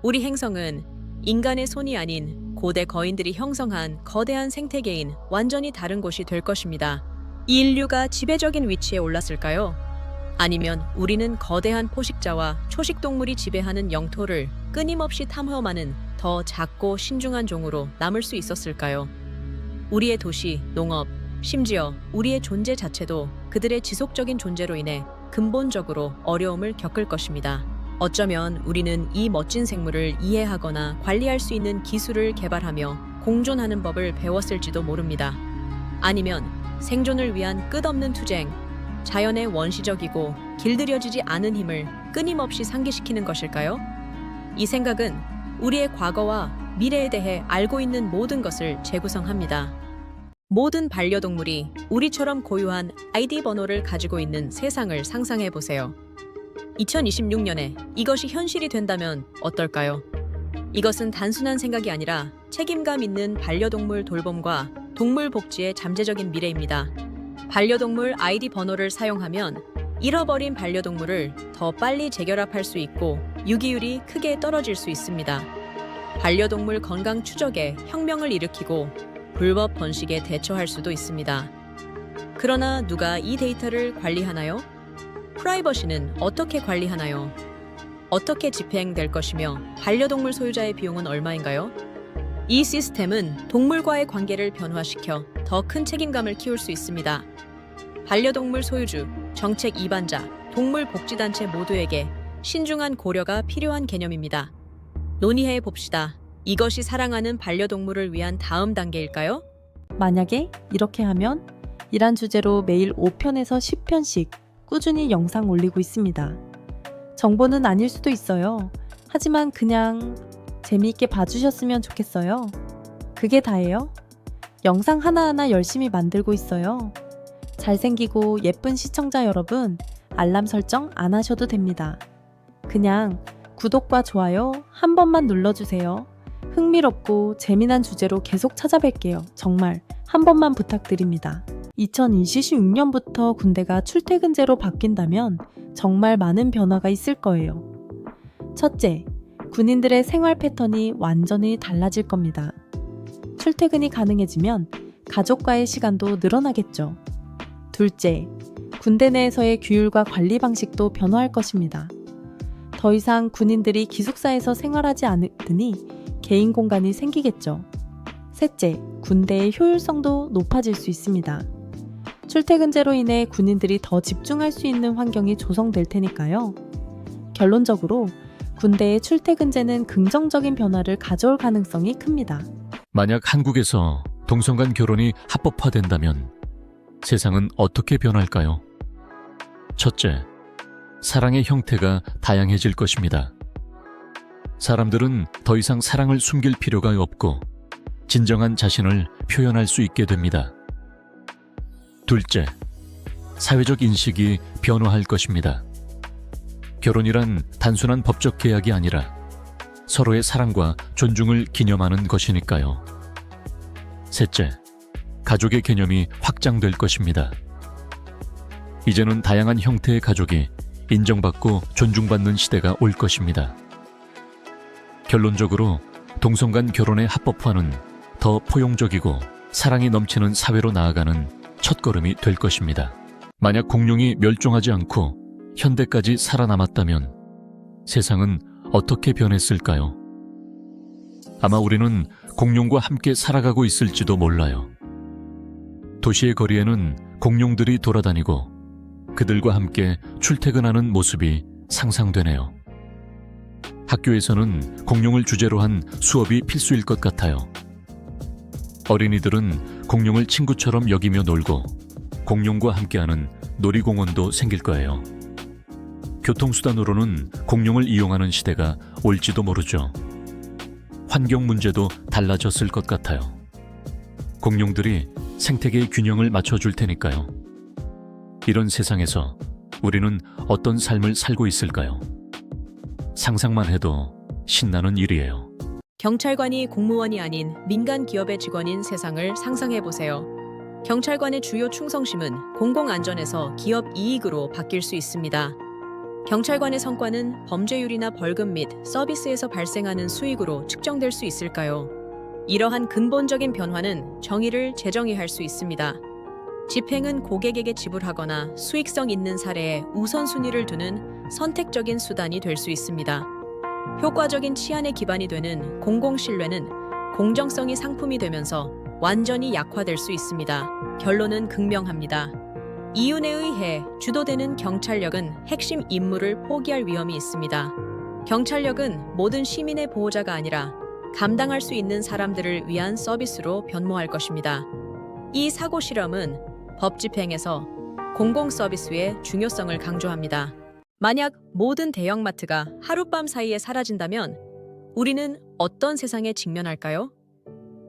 우리 행성은 인간의 손이 아닌 고대 거인들이 형성한 거대한 생태계인 완전히 다른 곳이 될 것입니다. 이 인류가 지배적인 위치에 올랐을까요? 아니면 우리는 거대한 포식자와 초식동물이 지배하는 영토를 끊임없이 탐험하는 더 작고 신중한 종으로 남을 수 있었을까요? 우리의 도시, 농업, 심지어 우리의 존재 자체도 그들의 지속적인 존재로 인해 근본적으로 어려움을 겪을 것입니다. 어쩌면 우리는 이 멋진 생물을 이해하거나 관리할 수 있는 기술을 개발하며 공존하는 법을 배웠을지도 모릅니다. 아니면 생존을 위한 끝없는 투쟁, 자연의 원시적이고 길들여지지 않은 힘을 끊임없이 상기시키는 것일까요? 이 생각은 우리의 과거와 미래에 대해 알고 있는 모든 것을 재구성합니다. 모든 반려동물이 우리처럼 고유한 아이디 번호를 가지고 있는 세상을 상상해 보세요. 2026년에 이것이 현실이 된다면 어떨까요? 이것은 단순한 생각이 아니라 책임감 있는 반려동물 돌봄과 동물 복지의 잠재적인 미래입니다. 반려동물 아이디 번호를 사용하면 잃어버린 반려동물을 더 빨리 재결합할 수 있고 유기율이 크게 떨어질 수 있습니다. 반려동물 건강 추적에 혁명을 일으키고 불법 번식에 대처할 수도 있습니다. 그러나 누가 이 데이터를 관리하나요? 프라이버시는 어떻게 관리하나요? 어떻게 집행될 것이며 반려동물 소유자의 비용은 얼마인가요? 이 시스템은 동물과의 관계를 변화시켜 더 큰 책임감을 키울 수 있습니다. 반려동물 소유주, 정책 이반자, 동물복지단체 모두에게 신중한 고려가 필요한 개념입니다. 논의해 봅시다. 이것이 사랑하는 반려동물을 위한 다음 단계일까요? 만약에 이렇게 하면 이란 주제로 매일 5편에서 10편씩 꾸준히 영상 올리고 있습니다. 정보는 아닐 수도 있어요. 하지만 그냥 재미있게 봐주셨으면 좋겠어요. 그게 다예요. 영상 하나하나 열심히 만들고 있어요. 잘생기고 예쁜 시청자 여러분, 알람 설정 안 하셔도 됩니다. 그냥 구독과 좋아요 한 번만 눌러주세요. 흥미롭고 재미난 주제로 계속 찾아뵐게요. 정말 한 번만 부탁드립니다. 2026년부터 군대가 출퇴근제로 바뀐다면 정말 많은 변화가 있을 거예요. 첫째, 군인들의 생활 패턴이 완전히 달라질 겁니다. 출퇴근이 가능해지면 가족과의 시간도 늘어나겠죠. 둘째, 군대 내에서의 규율과 관리 방식도 변화할 것입니다. 더 이상 군인들이 기숙사에서 생활하지 않으니 개인 공간이 생기겠죠. 셋째, 군대의 효율성도 높아질 수 있습니다. 출퇴근제로 인해 군인들이 더 집중할 수 있는 환경이 조성될 테니까요. 결론적으로 군대의 출퇴근제는 긍정적인 변화를 가져올 가능성이 큽니다. 만약 한국에서 동성 간 결혼이 합법화된다면 세상은 어떻게 변할까요? 첫째, 사랑의 형태가 다양해질 것입니다. 사람들은 더 이상 사랑을 숨길 필요가 없고 진정한 자신을 표현할 수 있게 됩니다. 둘째, 사회적 인식이 변화할 것입니다. 결혼이란 단순한 법적 계약이 아니라 서로의 사랑과 존중을 기념하는 것이니까요. 셋째, 가족의 개념이 확장될 것입니다. 이제는 다양한 형태의 가족이 인정받고 존중받는 시대가 올 것입니다. 결론적으로 동성 간 결혼의 합법화는 더 포용적이고 사랑이 넘치는 사회로 나아가는 첫걸음이 될 것입니다. 만약 공룡이 멸종하지 않고 현대까지 살아남았다면 세상은 어떻게 변했을까요? 아마 우리는 공룡과 함께 살아가고 있을지도 몰라요. 도시의 거리에는 공룡들이 돌아다니고 그들과 함께 출퇴근하는 모습이 상상되네요. 학교에서는 공룡을 주제로 한 수업이 필수일 것 같아요. 어린이들은 공룡을 친구처럼 여기며 놀고 공룡과 함께하는 놀이공원도 생길 거예요. 교통수단으로는 공룡을 이용하는 시대가 올지도 모르죠. 환경 문제도 달라졌을 것 같아요. 공룡들이 생태계의 균형을 맞춰줄 테니까요. 이런 세상에서 우리는 어떤 삶을 살고 있을까요? 상상만 해도 신나는 일이에요. 경찰관이 공무원이 아닌 민간 기업의 직원인 세상을 상상해 보세요. 경찰관의 주요 충성심은 공공안전에서 기업 이익으로 바뀔 수 있습니다. 경찰관의 성과는 범죄율이나 벌금 및 서비스에서 발생하는 수익으로 측정될 수 있을까요? 이러한 근본적인 변화는 정의를 재정의할 수 있습니다. 집행은 고객에게 지불하거나 수익성 있는 사례에 우선순위를 두는 선택적인 수단이 될 수 있습니다. 효과적인 치안의 기반이 되는 공공신뢰는 공정성이 상품이 되면서 완전히 약화될 수 있습니다. 결론은 극명합니다. 이윤에 의해 주도되는 경찰력은 핵심 임무를 포기할 위험이 있습니다. 경찰력은 모든 시민의 보호자가 아니라 감당할 수 있는 사람들을 위한 서비스로 변모할 것입니다. 이 사고 실험은 법 집행에서 공공 서비스의 중요성을 강조합니다. 만약 모든 대형마트가 하룻밤 사이에 사라진다면 우리는 어떤 세상에 직면할까요?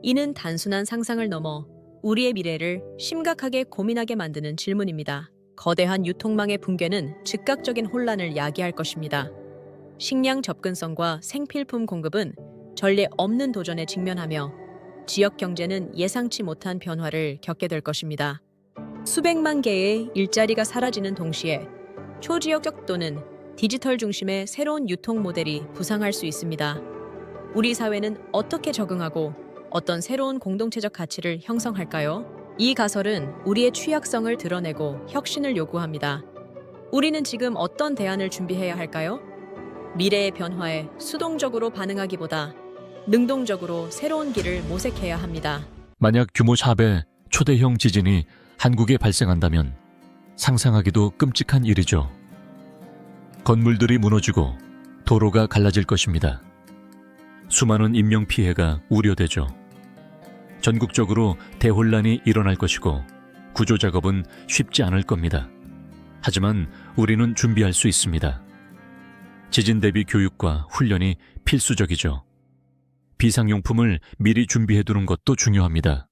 이는 단순한 상상을 넘어 우리의 미래를 심각하게 고민하게 만드는 질문입니다. 거대한 유통망의 붕괴는 즉각적인 혼란을 야기할 것입니다. 식량 접근성과 생필품 공급은 전례 없는 도전에 직면하며 지역 경제는 예상치 못한 변화를 겪게 될 것입니다. 수백만 개의 일자리가 사라지는 동시에 초지역적 또는 디지털 중심의 새로운 유통 모델이 부상할 수 있습니다. 우리 사회는 어떻게 적응하고 어떤 새로운 공동체적 가치를 형성할까요? 이 가설은 우리의 취약성을 드러내고 혁신을 요구합니다. 우리는 지금 어떤 대안을 준비해야 할까요? 미래의 변화에 수동적으로 반응하기보다 능동적으로 새로운 길을 모색해야 합니다. 만약 규모 4배 초대형 지진이 한국에 발생한다면 상상하기도 끔찍한 일이죠. 건물들이 무너지고 도로가 갈라질 것입니다. 수많은 인명피해가 우려되죠. 전국적으로 대혼란이 일어날 것이고 구조작업은 쉽지 않을 겁니다. 하지만 우리는 준비할 수 있습니다. 지진 대비 교육과 훈련이 필수적이죠. 비상용품을 미리 준비해두는 것도 중요합니다.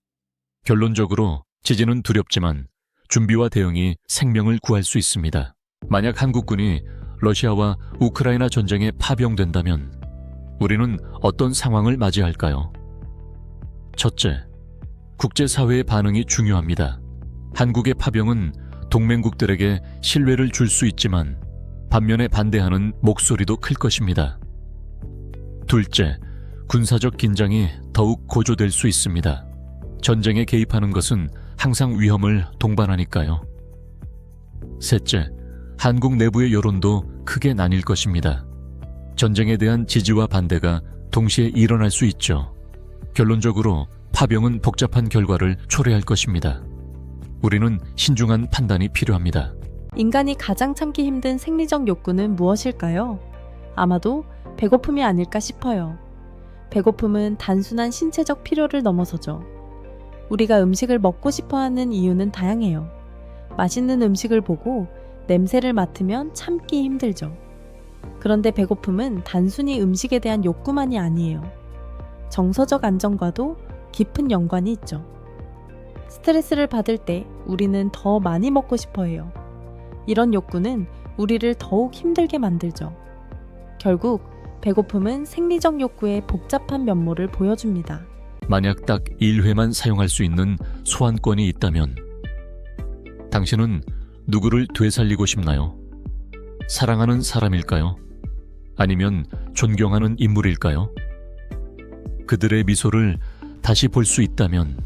결론적으로 지진은 두렵지만 준비와 대응이 생명을 구할 수 있습니다. 만약 한국군이 러시아와 우크라이나 전쟁에 파병된다면 우리는 어떤 상황을 맞이할까요? 첫째, 국제사회의 반응이 중요합니다. 한국의 파병은 동맹국들에게 신뢰를 줄 수 있지만 반면에 반대하는 목소리도 클 것입니다. 둘째, 군사적 긴장이 더욱 고조될 수 있습니다. 전쟁에 개입하는 것은 항상 위험을 동반하니까요. 셋째, 한국 내부의 여론도 크게 나뉠 것입니다. 전쟁에 대한 지지와 반대가 동시에 일어날 수 있죠. 결론적으로 파병은 복잡한 결과를 초래할 것입니다. 우리는 신중한 판단이 필요합니다. 인간이 가장 참기 힘든 생리적 욕구는 무엇일까요? 아마도 배고픔이 아닐까 싶어요. 배고픔은 단순한 신체적 필요를 넘어서죠. 우리가 음식을 먹고 싶어 하는 이유는 다양해요. 맛있는 음식을 보고 냄새를 맡으면 참기 힘들죠. 그런데 배고픔은 단순히 음식에 대한 욕구만이 아니에요. 정서적 안정과도 깊은 연관이 있죠. 스트레스를 받을 때 우리는 더 많이 먹고 싶어 해요. 이런 욕구는 우리를 더욱 힘들게 만들죠. 결국 배고픔은 생리적 욕구의 복잡한 면모를 보여줍니다. 만약 딱 1회만 사용할 수 있는 소환권이 있다면 당신은 누구를 되살리고 싶나요? 사랑하는 사람일까요? 아니면 존경하는 인물일까요? 그들의 미소를 다시 볼 수 있다면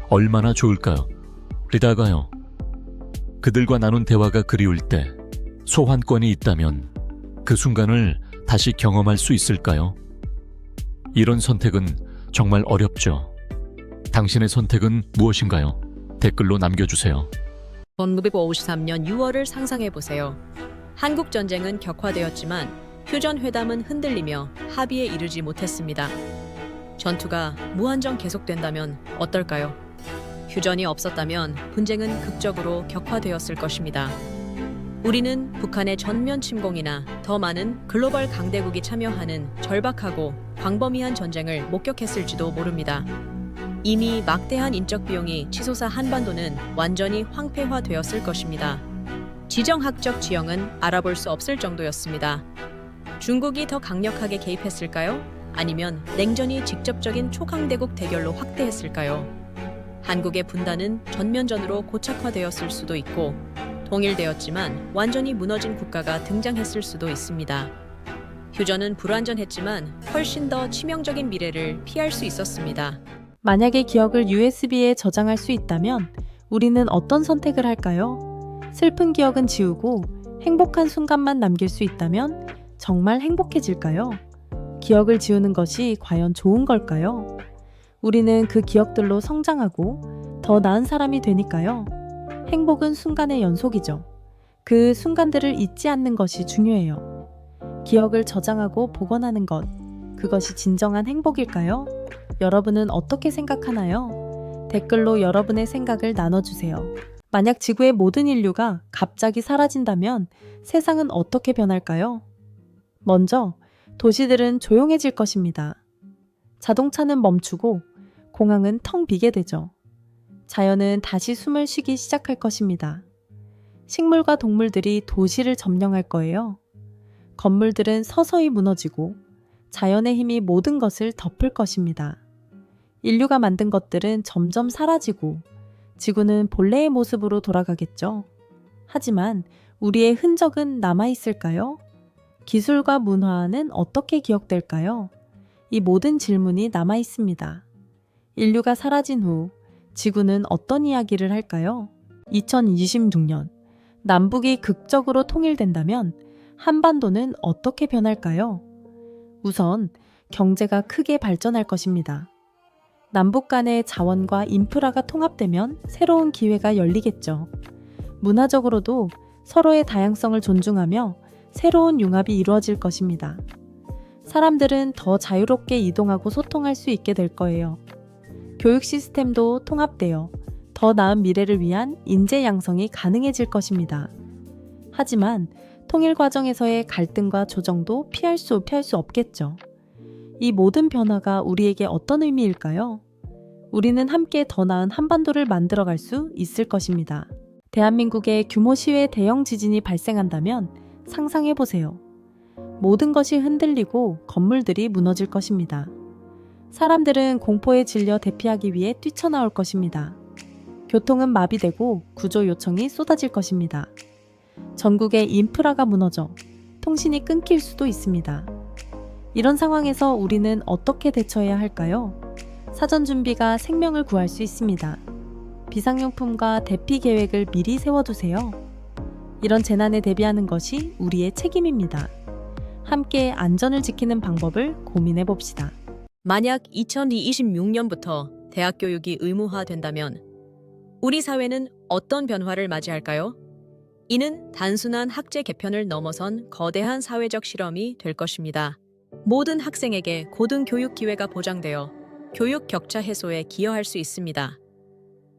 얼마나 좋을까요? 리다가요. 그들과 나눈 대화가 그리울 때 소환권이 있다면 그 순간을 다시 경험할 수 있을까요? 이런 선택은 정말 어렵죠. 당신의 선택은 무엇인가요? 댓글로 남겨주세요. 1953년 6월을 상상해보세요. 한국 전쟁은 격화되었지만 휴전회담은 흔들리며 합의에 이르지 못했습니다. 전투가 무한정 계속된다면 어떨까요? 휴전이 없었다면 분쟁은 극적으로 격화되었을 것입니다. 우리는 북한의 전면 침공이나 더 많은 글로벌 강대국이 참여하는 절박하고 광범위한 전쟁을 목격했을지도 모릅니다. 이미 막대한 인적 비용이 치솟아 한반도는 완전히 황폐화되었을 것입니다. 지정학적 지형은 알아볼 수 없을 정도였습니다. 중국이 더 강력하게 개입했을까요? 아니면 냉전이 직접적인 초강대국 대결로 확대했을까요? 한국의 분단은 전면전으로 고착화되었을 수도 있고 통일되었지만 완전히 무너진 국가가 등장했을 수도 있습니다. 휴전은 불완전했지만 훨씬 더 치명적인 미래를 피할 수 있었습니다. 만약에 기억을 USB에 저장할 수 있다면 우리는 어떤 선택을 할까요? 슬픈 기억은 지우고 행복한 순간만 남길 수 있다면 정말 행복해질까요? 기억을 지우는 것이 과연 좋은 걸까요? 우리는 그 기억들로 성장하고 더 나은 사람이 되니까요. 행복은 순간의 연속이죠. 그 순간들을 잊지 않는 것이 중요해요. 기억을 저장하고 복원하는 것, 그것이 진정한 행복일까요? 여러분은 어떻게 생각하나요? 댓글로 여러분의 생각을 나눠주세요. 만약 지구의 모든 인류가 갑자기 사라진다면 세상은 어떻게 변할까요? 먼저, 도시들은 조용해질 것입니다. 자동차는 멈추고 공항은 텅 비게 되죠. 자연은 다시 숨을 쉬기 시작할 것입니다. 식물과 동물들이 도시를 점령할 거예요. 건물들은 서서히 무너지고 자연의 힘이 모든 것을 덮을 것입니다. 인류가 만든 것들은 점점 사라지고 지구는 본래의 모습으로 돌아가겠죠. 하지만 우리의 흔적은 남아있을까요? 기술과 문화는 어떻게 기억될까요? 이 모든 질문이 남아있습니다. 인류가 사라진 후 지구는 어떤 이야기를 할까요? 2026년 남북이 극적으로 통일된다면 한반도는 어떻게 변할까요? 우선 경제가 크게 발전할 것입니다. 남북 간의 자원과 인프라가 통합되면 새로운 기회가 열리겠죠. 문화적으로도 서로의 다양성을 존중하며 새로운 융합이 이루어질 것입니다. 사람들은 더 자유롭게 이동하고 소통할 수 있게 될 거예요. 교육 시스템도 통합되어 더 나은 미래를 위한 인재 양성이 가능해질 것입니다. 하지만 통일 과정에서의 갈등과 조정도 피할 수 없겠죠. 이 모든 변화가 우리에게 어떤 의미일까요? 우리는 함께 더 나은 한반도를 만들어갈 수 있을 것입니다. 대한민국에 규모 시외의 대형 지진이 발생한다면 상상해보세요. 모든 것이 흔들리고 건물들이 무너질 것입니다. 사람들은 공포에 질려 대피하기 위해 뛰쳐나올 것입니다. 교통은 마비되고 구조 요청이 쏟아질 것입니다. 전국의 인프라가 무너져 통신이 끊길 수도 있습니다. 이런 상황에서 우리는 어떻게 대처해야 할까요? 사전 준비가 생명을 구할 수 있습니다. 비상용품과 대피 계획을 미리 세워두세요. 이런 재난에 대비하는 것이 우리의 책임입니다. 함께 안전을 지키는 방법을 고민해 봅시다. 만약 2026년부터 대학 교육이 의무화된다면 우리 사회는 어떤 변화를 맞이할까요? 이는 단순한 학제 개편을 넘어선 거대한 사회적 실험이 될 것입니다. 모든 학생에게 고등교육 기회가 보장되어 교육 격차 해소에 기여할 수 있습니다.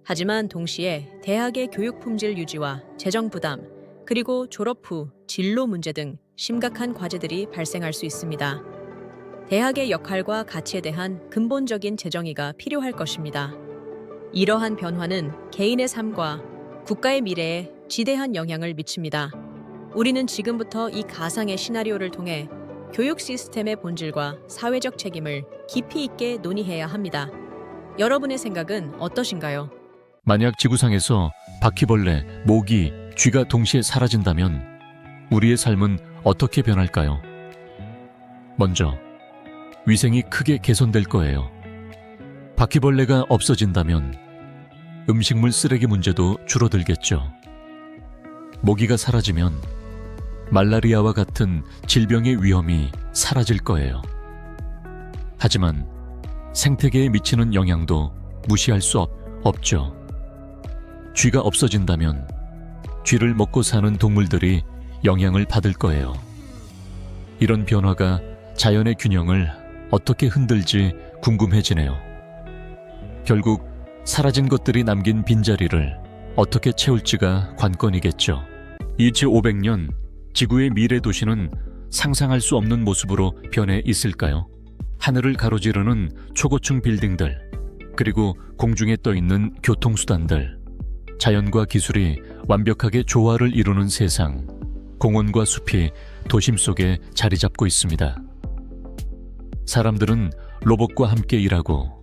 하지만 동시에 대학의 교육 품질 유지와 재정 부담, 그리고 졸업 후 진로 문제 등 심각한 과제들이 발생할 수 있습니다. 대학의 역할과 가치에 대한 근본적인 재정의가 필요할 것입니다. 이러한 변화는 개인의 삶과 국가의 미래에 지대한 영향을 미칩니다. 우리는 지금부터 이 가상의 시나리오를 통해 교육 시스템의 본질과 사회적 책임을 깊이 있게 논의해야 합니다. 여러분의 생각은 어떠신가요? 만약 지구상에서 바퀴벌레, 모기, 쥐가 동시에 사라진다면 우리의 삶은 어떻게 변할까요? 먼저, 위생이 크게 개선될 거예요. 바퀴벌레가 없어진다면 음식물 쓰레기 문제도 줄어들겠죠. 모기가 사라지면 말라리아와 같은 질병의 위험이 사라질 거예요. 하지만 생태계에 미치는 영향도 무시할 수 없죠. 쥐가 없어진다면 쥐를 먹고 사는 동물들이 영향을 받을 거예요. 이런 변화가 자연의 균형을 어떻게 흔들지 궁금해지네요. 결국 사라진 것들이 남긴 빈자리를 어떻게 채울지가 관건이겠죠. 2500년 지구의 미래 도시는 상상할 수 없는 모습으로 변해 있을까요? 하늘을 가로지르는 초고층 빌딩들, 그리고 공중에 떠 있는 교통수단들, 자연과 기술이 완벽하게 조화를 이루는 세상, 공원과 숲이 도심 속에 자리 잡고 있습니다. 사람들은 로봇과 함께 일하고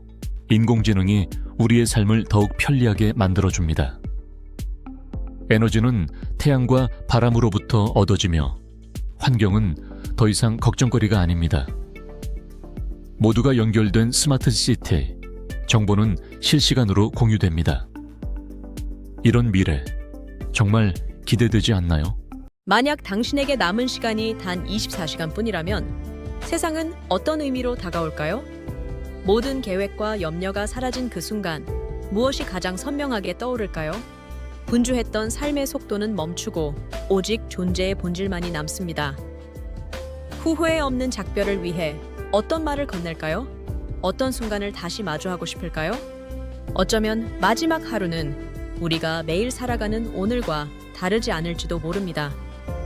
인공지능이 우리의 삶을 더욱 편리하게 만들어줍니다. 에너지는 태양과 바람으로부터 얻어지며 환경은 더 이상 걱정거리가 아닙니다. 모두가 연결된 스마트 시티, 정보는 실시간으로 공유됩니다. 이런 미래, 정말 기대되지 않나요? 만약 당신에게 남은 시간이 단 24시간뿐이라면 세상은 어떤 의미로 다가올까요? 모든 계획과 염려가 사라진 그 순간 무엇이 가장 선명하게 떠오를까요? 분주했던 삶의 속도는 멈추고 오직 존재의 본질만이 남습니다. 후회 없는 작별을 위해 어떤 말을 건넬까요? 어떤 순간을 다시 마주하고 싶을까요? 어쩌면 마지막 하루는 우리가 매일 살아가는 오늘과 다르지 않을지도 모릅니다.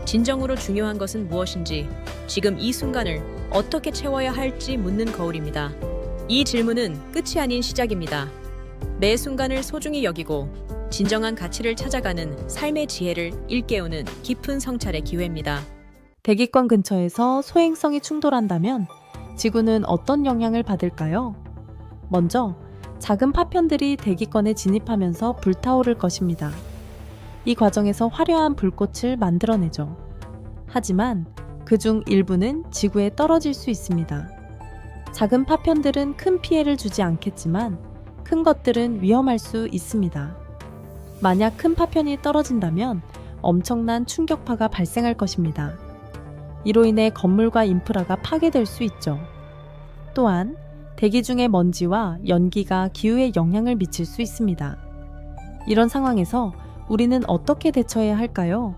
진정으로 중요한 것은 무엇인지, 지금 이 순간을 어떻게 채워야 할지 묻는 거울입니다. 이 질문은 끝이 아닌 시작입니다. 매 순간을 소중히 여기고 진정한 가치를 찾아가는 삶의 지혜를 일깨우는 깊은 성찰의 기회입니다. 대기권 근처에서 소행성이 충돌한다면 지구는 어떤 영향을 받을까요? 먼저 작은 파편들이 대기권에 진입하면서 불타오를 것입니다. 이 과정에서 화려한 불꽃을 만들어내죠. 하지만 그중 일부는 지구에 떨어질 수 있습니다. 작은 파편들은 큰 피해를 주지 않겠지만 큰 것들은 위험할 수 있습니다. 만약 큰 파편이 떨어진다면 엄청난 충격파가 발생할 것입니다. 이로 인해 건물과 인프라가 파괴될 수 있죠. 또한 대기 중의 먼지와 연기가 기후에 영향을 미칠 수 있습니다. 이런 상황에서 우리는 어떻게 대처해야 할까요?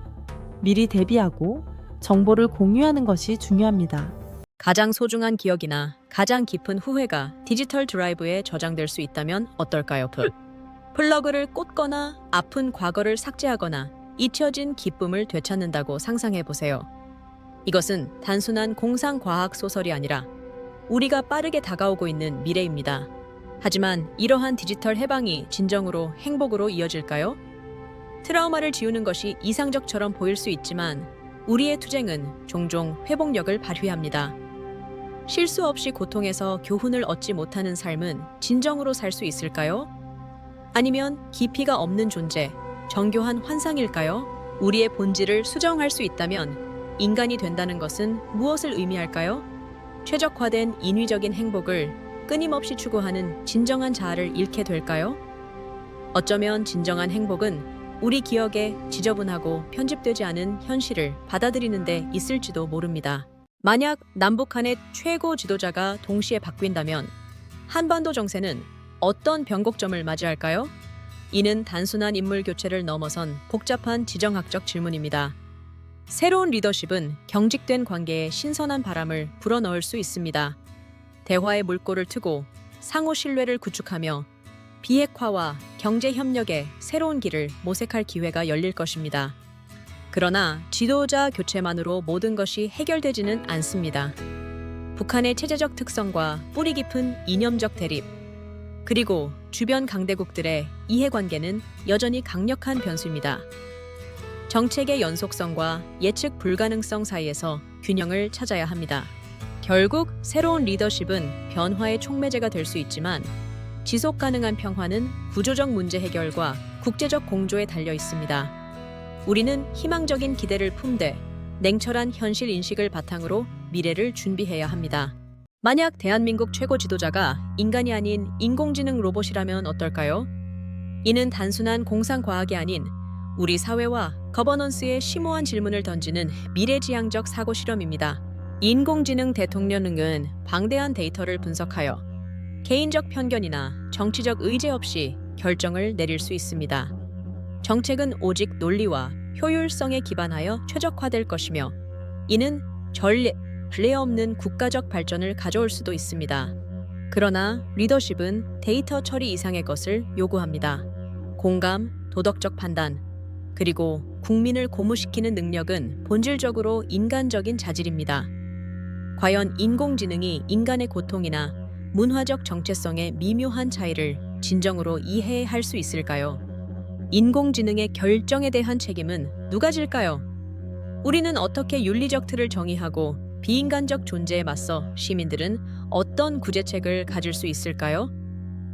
미리 대비하고 정보를 공유하는 것이 중요합니다. 가장 소중한 기억이나 가장 깊은 후회가 디지털 드라이브에 저장될 수 있다면 어떨까요? 플러그를 꽂거나 아픈 과거를 삭제하거나 잊혀진 기쁨을 되찾는다고 상상해 보세요. 이것은 단순한 공상과학 소설이 아니라 우리가 빠르게 다가오고 있는 미래입니다. 하지만 이러한 디지털 해방이 진정으로 행복으로 이어질까요? 트라우마를 지우는 것이 이상적처럼 보일 수 있지만 우리의 투쟁은 종종 회복력을 발휘합니다. 실수 없이 고통에서 교훈을 얻지 못하는 삶은 진정으로 살 수 있을까요? 아니면 깊이가 없는 존재, 정교한 환상일까요? 우리의 본질을 수정할 수 있다면 인간이 된다는 것은 무엇을 의미할까요? 최적화된 인위적인 행복을 끊임없이 추구하는 진정한 자아를 잃게 될까요? 어쩌면 진정한 행복은 우리 기억에 지저분하고 편집되지 않은 현실을 받아들이는 데 있을지도 모릅니다. 만약 남북한의 최고 지도자가 동시에 바뀐다면 한반도 정세는 어떤 변곡점을 맞이할까요? 이는 단순한 인물 교체를 넘어선 복잡한 지정학적 질문입니다. 새로운 리더십은 경직된 관계에 신선한 바람을 불어넣을 수 있습니다. 대화의 물꼬를 트고 상호 신뢰를 구축하며 비핵화와 경제 협력의 새로운 길을 모색할 기회가 열릴 것입니다. 그러나 지도자 교체만으로 모든 것이 해결되지는 않습니다. 북한의 체제적 특성과 뿌리 깊은 이념적 대립, 그리고 주변 강대국들의 이해관계는 여전히 강력한 변수입니다. 정책의 연속성과 예측 불가능성 사이에서 균형을 찾아야 합니다. 결국 새로운 리더십은 변화의 촉매제가 될 수 있지만 지속 가능한 평화는 구조적 문제 해결과 국제적 공조에 달려 있습니다. 우리는 희망적인 기대를 품되 냉철한 현실 인식을 바탕으로 미래를 준비해야 합니다. 만약 대한민국 최고 지도자가 인간이 아닌 인공지능 로봇이라면 어떨까요? 이는 단순한 공상과학이 아닌 우리 사회와 거버넌스의 심오한 질문을 던지는 미래지향적 사고 실험입니다. 인공지능 대통령은 방대한 데이터를 분석하여 개인적 편견이나 정치적 의제 없이 결정을 내릴 수 있습니다. 정책은 오직 논리와 효율성에 기반하여 최적화될 것이며 이는 전례 없는 국가적 발전을 가져올 수도 있습니다. 그러나 리더십은 데이터 처리 이상의 것을 요구합니다. 공감, 도덕적 판단, 그리고 국민을 고무시키는 능력은 본질적으로 인간적인 자질입니다. 과연 인공지능이 인간의 고통이나 문화적 정체성의 미묘한 차이를 진정으로 이해할 수 있을까요? 인공지능의 결정에 대한 책임은 누가 질까요? 우리는 어떻게 윤리적 틀을 정의하고 비인간적 존재에 맞서 시민들은 어떤 구제책을 가질 수 있을까요?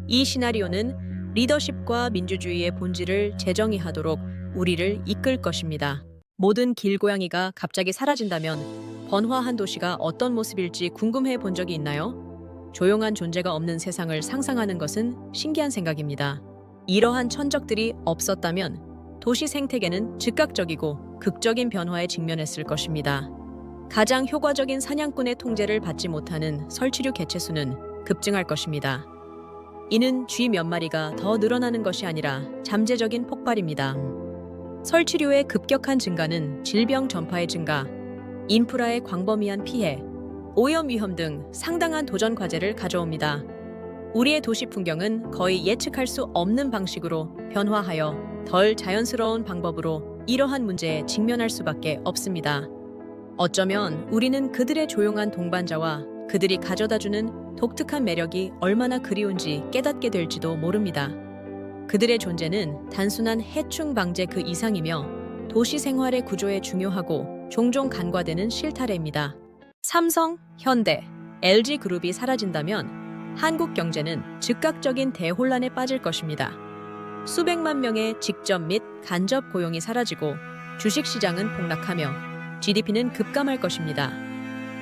이 시나리오는 리더십과 민주주의의 본질을 재정의하도록 우리를 이끌 것입니다. 모든 길고양이가 갑자기 사라진다면 번화한 도시가 어떤 모습일지 궁금해 본 적이 있나요? 조용한 존재가 없는 세상을 상상하는 것은 신기한 생각입니다. 이러한 천적들이 없었다면 도시 생태계는 즉각적이고 극적인 변화에 직면했을 것입니다. 가장 효과적인 사냥꾼의 통제를 받지 못하는 설치류 개체수는 급증할 것입니다. 이는 쥐 몇 마리가 더 늘어나는 것이 아니라 잠재적인 폭발입니다. 설치류의 급격한 증가는 질병 전파의 증가, 인프라의 광범위한 피해, 오염 위험 등 상당한 도전 과제를 가져옵니다. 우리의 도시 풍경은 거의 예측할 수 없는 방식으로 변화하여 덜 자연스러운 방법으로 이러한 문제에 직면할 수밖에 없습니다. 어쩌면 우리는 그들의 조용한 동반자와 그들이 가져다주는 독특한 매력이 얼마나 그리운지 깨닫게 될지도 모릅니다. 그들의 존재는 단순한 해충 방제 그 이상이며 도시 생활의 구조에 중요하고 종종 간과되는 실타래입니다. 삼성, 현대, LG그룹이 사라진다면 한국 경제는 즉각적인 대혼란에 빠질 것입니다. 수백만 명의 직접 및 간접 고용이 사라지고 주식시장은 폭락하며 GDP는 급감할 것입니다.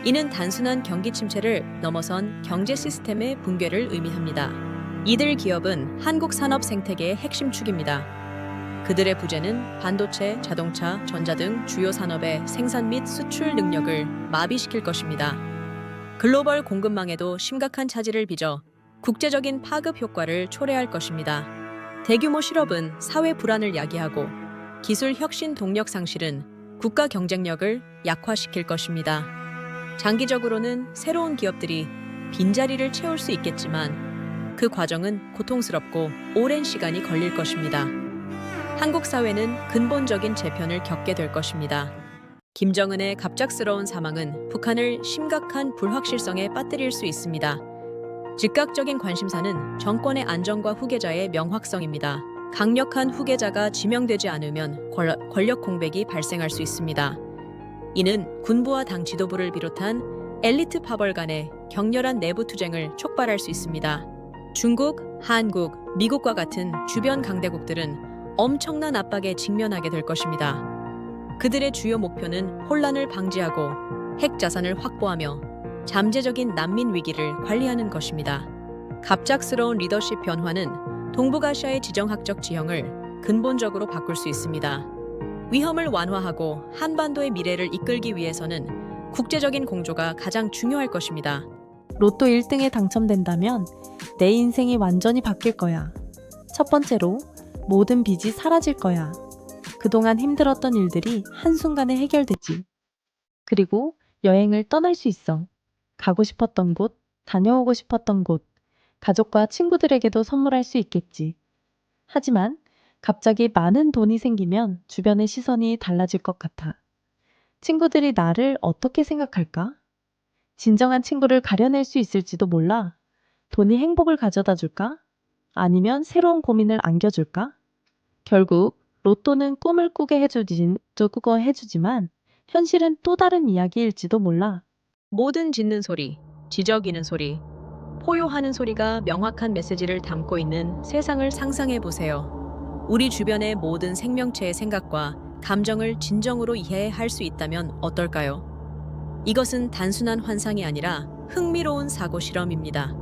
이는 단순한 경기 침체를 넘어선 경제 시스템의 붕괴를 의미합니다. 이들 기업은 한국 산업 생태계의 핵심 축입니다. 그들의 부재는 반도체, 자동차, 전자 등 주요 산업의 생산 및 수출 능력을 마비시킬 것입니다. 글로벌 공급망에도 심각한 차질을 빚어 국제적인 파급 효과를 초래할 것입니다. 대규모 실업은 사회 불안을 야기하고 기술 혁신 동력 상실은 국가 경쟁력을 약화시킬 것입니다. 장기적으로는 새로운 기업들이 빈자리를 채울 수 있겠지만 그 과정은 고통스럽고 오랜 시간이 걸릴 것입니다. 한국 사회는 근본적인 재편을 겪게 될 것입니다. 김정은의 갑작스러운 사망은 북한을 심각한 불확실성에 빠뜨릴 수 있습니다. 즉각적인 관심사는 정권의 안정과 후계자의 명확성입니다. 강력한 후계자가 지명되지 않으면 권력 공백이 발생할 수 있습니다. 이는 군부와 당 지도부를 비롯한 엘리트 파벌 간의 격렬한 내부 투쟁을 촉발할 수 있습니다. 중국, 한국, 미국과 같은 주변 강대국들은 엄청난 압박에 직면하게 될 것입니다. 그들의 주요 목표는 혼란을 방지하고 핵 자산을 확보하며 잠재적인 난민 위기를 관리하는 것입니다. 갑작스러운 리더십 변화는 동북아시아의 지정학적 지형을 근본적으로 바꿀 수 있습니다. 위험을 완화하고 한반도의 미래를 이끌기 위해서는 국제적인 공조가 가장 중요할 것입니다. 로또 1등에 당첨된다면 내 인생이 완전히 바뀔 거야. 첫 번째로 모든 빚이 사라질 거야. 그동안 힘들었던 일들이 한순간에 해결되지. 그리고 여행을 떠날 수 있어. 가고 싶었던 곳, 다녀오고 싶었던 곳, 가족과 친구들에게도 선물할 수 있겠지. 하지만 갑자기 많은 돈이 생기면 주변의 시선이 달라질 것 같아. 친구들이 나를 어떻게 생각할까? 진정한 친구를 가려낼 수 있을지도 몰라. 돈이 행복을 가져다 줄까? 아니면 새로운 고민을 안겨줄까? 결국 로또는 꿈을 꾸게 해주지만 현실은 또 다른 이야기일지도 몰라. 모든 짖는 소리, 지저귀는 소리, 포효하는 소리가 명확한 메시지를 담고 있는 세상을 상상해 보세요. 우리 주변의 모든 생명체의 생각과 감정을 진정으로 이해할 수 있다면 어떨까요? 이것은 단순한 환상이 아니라 흥미로운 사고 실험입니다.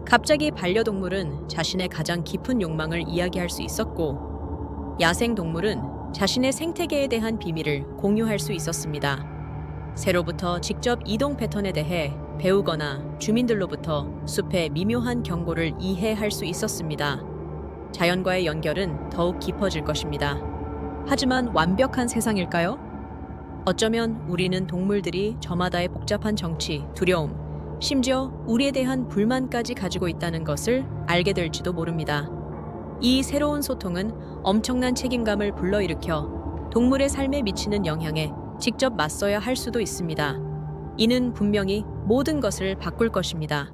갑자기 반려동물은 자신의 가장 깊은 욕망을 이야기할 수 있었고, 야생동물은 자신의 생태계에 대한 비밀을 공유할 수 있었습니다. 새로부터 직접 이동 패턴에 대해 배우거나 주민들로부터 숲의 미묘한 경고를 이해할 수 있었습니다. 자연과의 연결은 더욱 깊어질 것입니다. 하지만 완벽한 세상일까요? 어쩌면 우리는 동물들이 저마다의 복잡한 정치, 두려움, 심지어 우리에 대한 불만까지 가지고 있다는 것을 알게 될지도 모릅니다. 이 새로운 소통은 엄청난 책임감을 불러일으켜 동물의 삶에 미치는 영향에 직접 맞서야 할 수도 있습니다. 이는 분명히 모든 것을 바꿀 것입니다.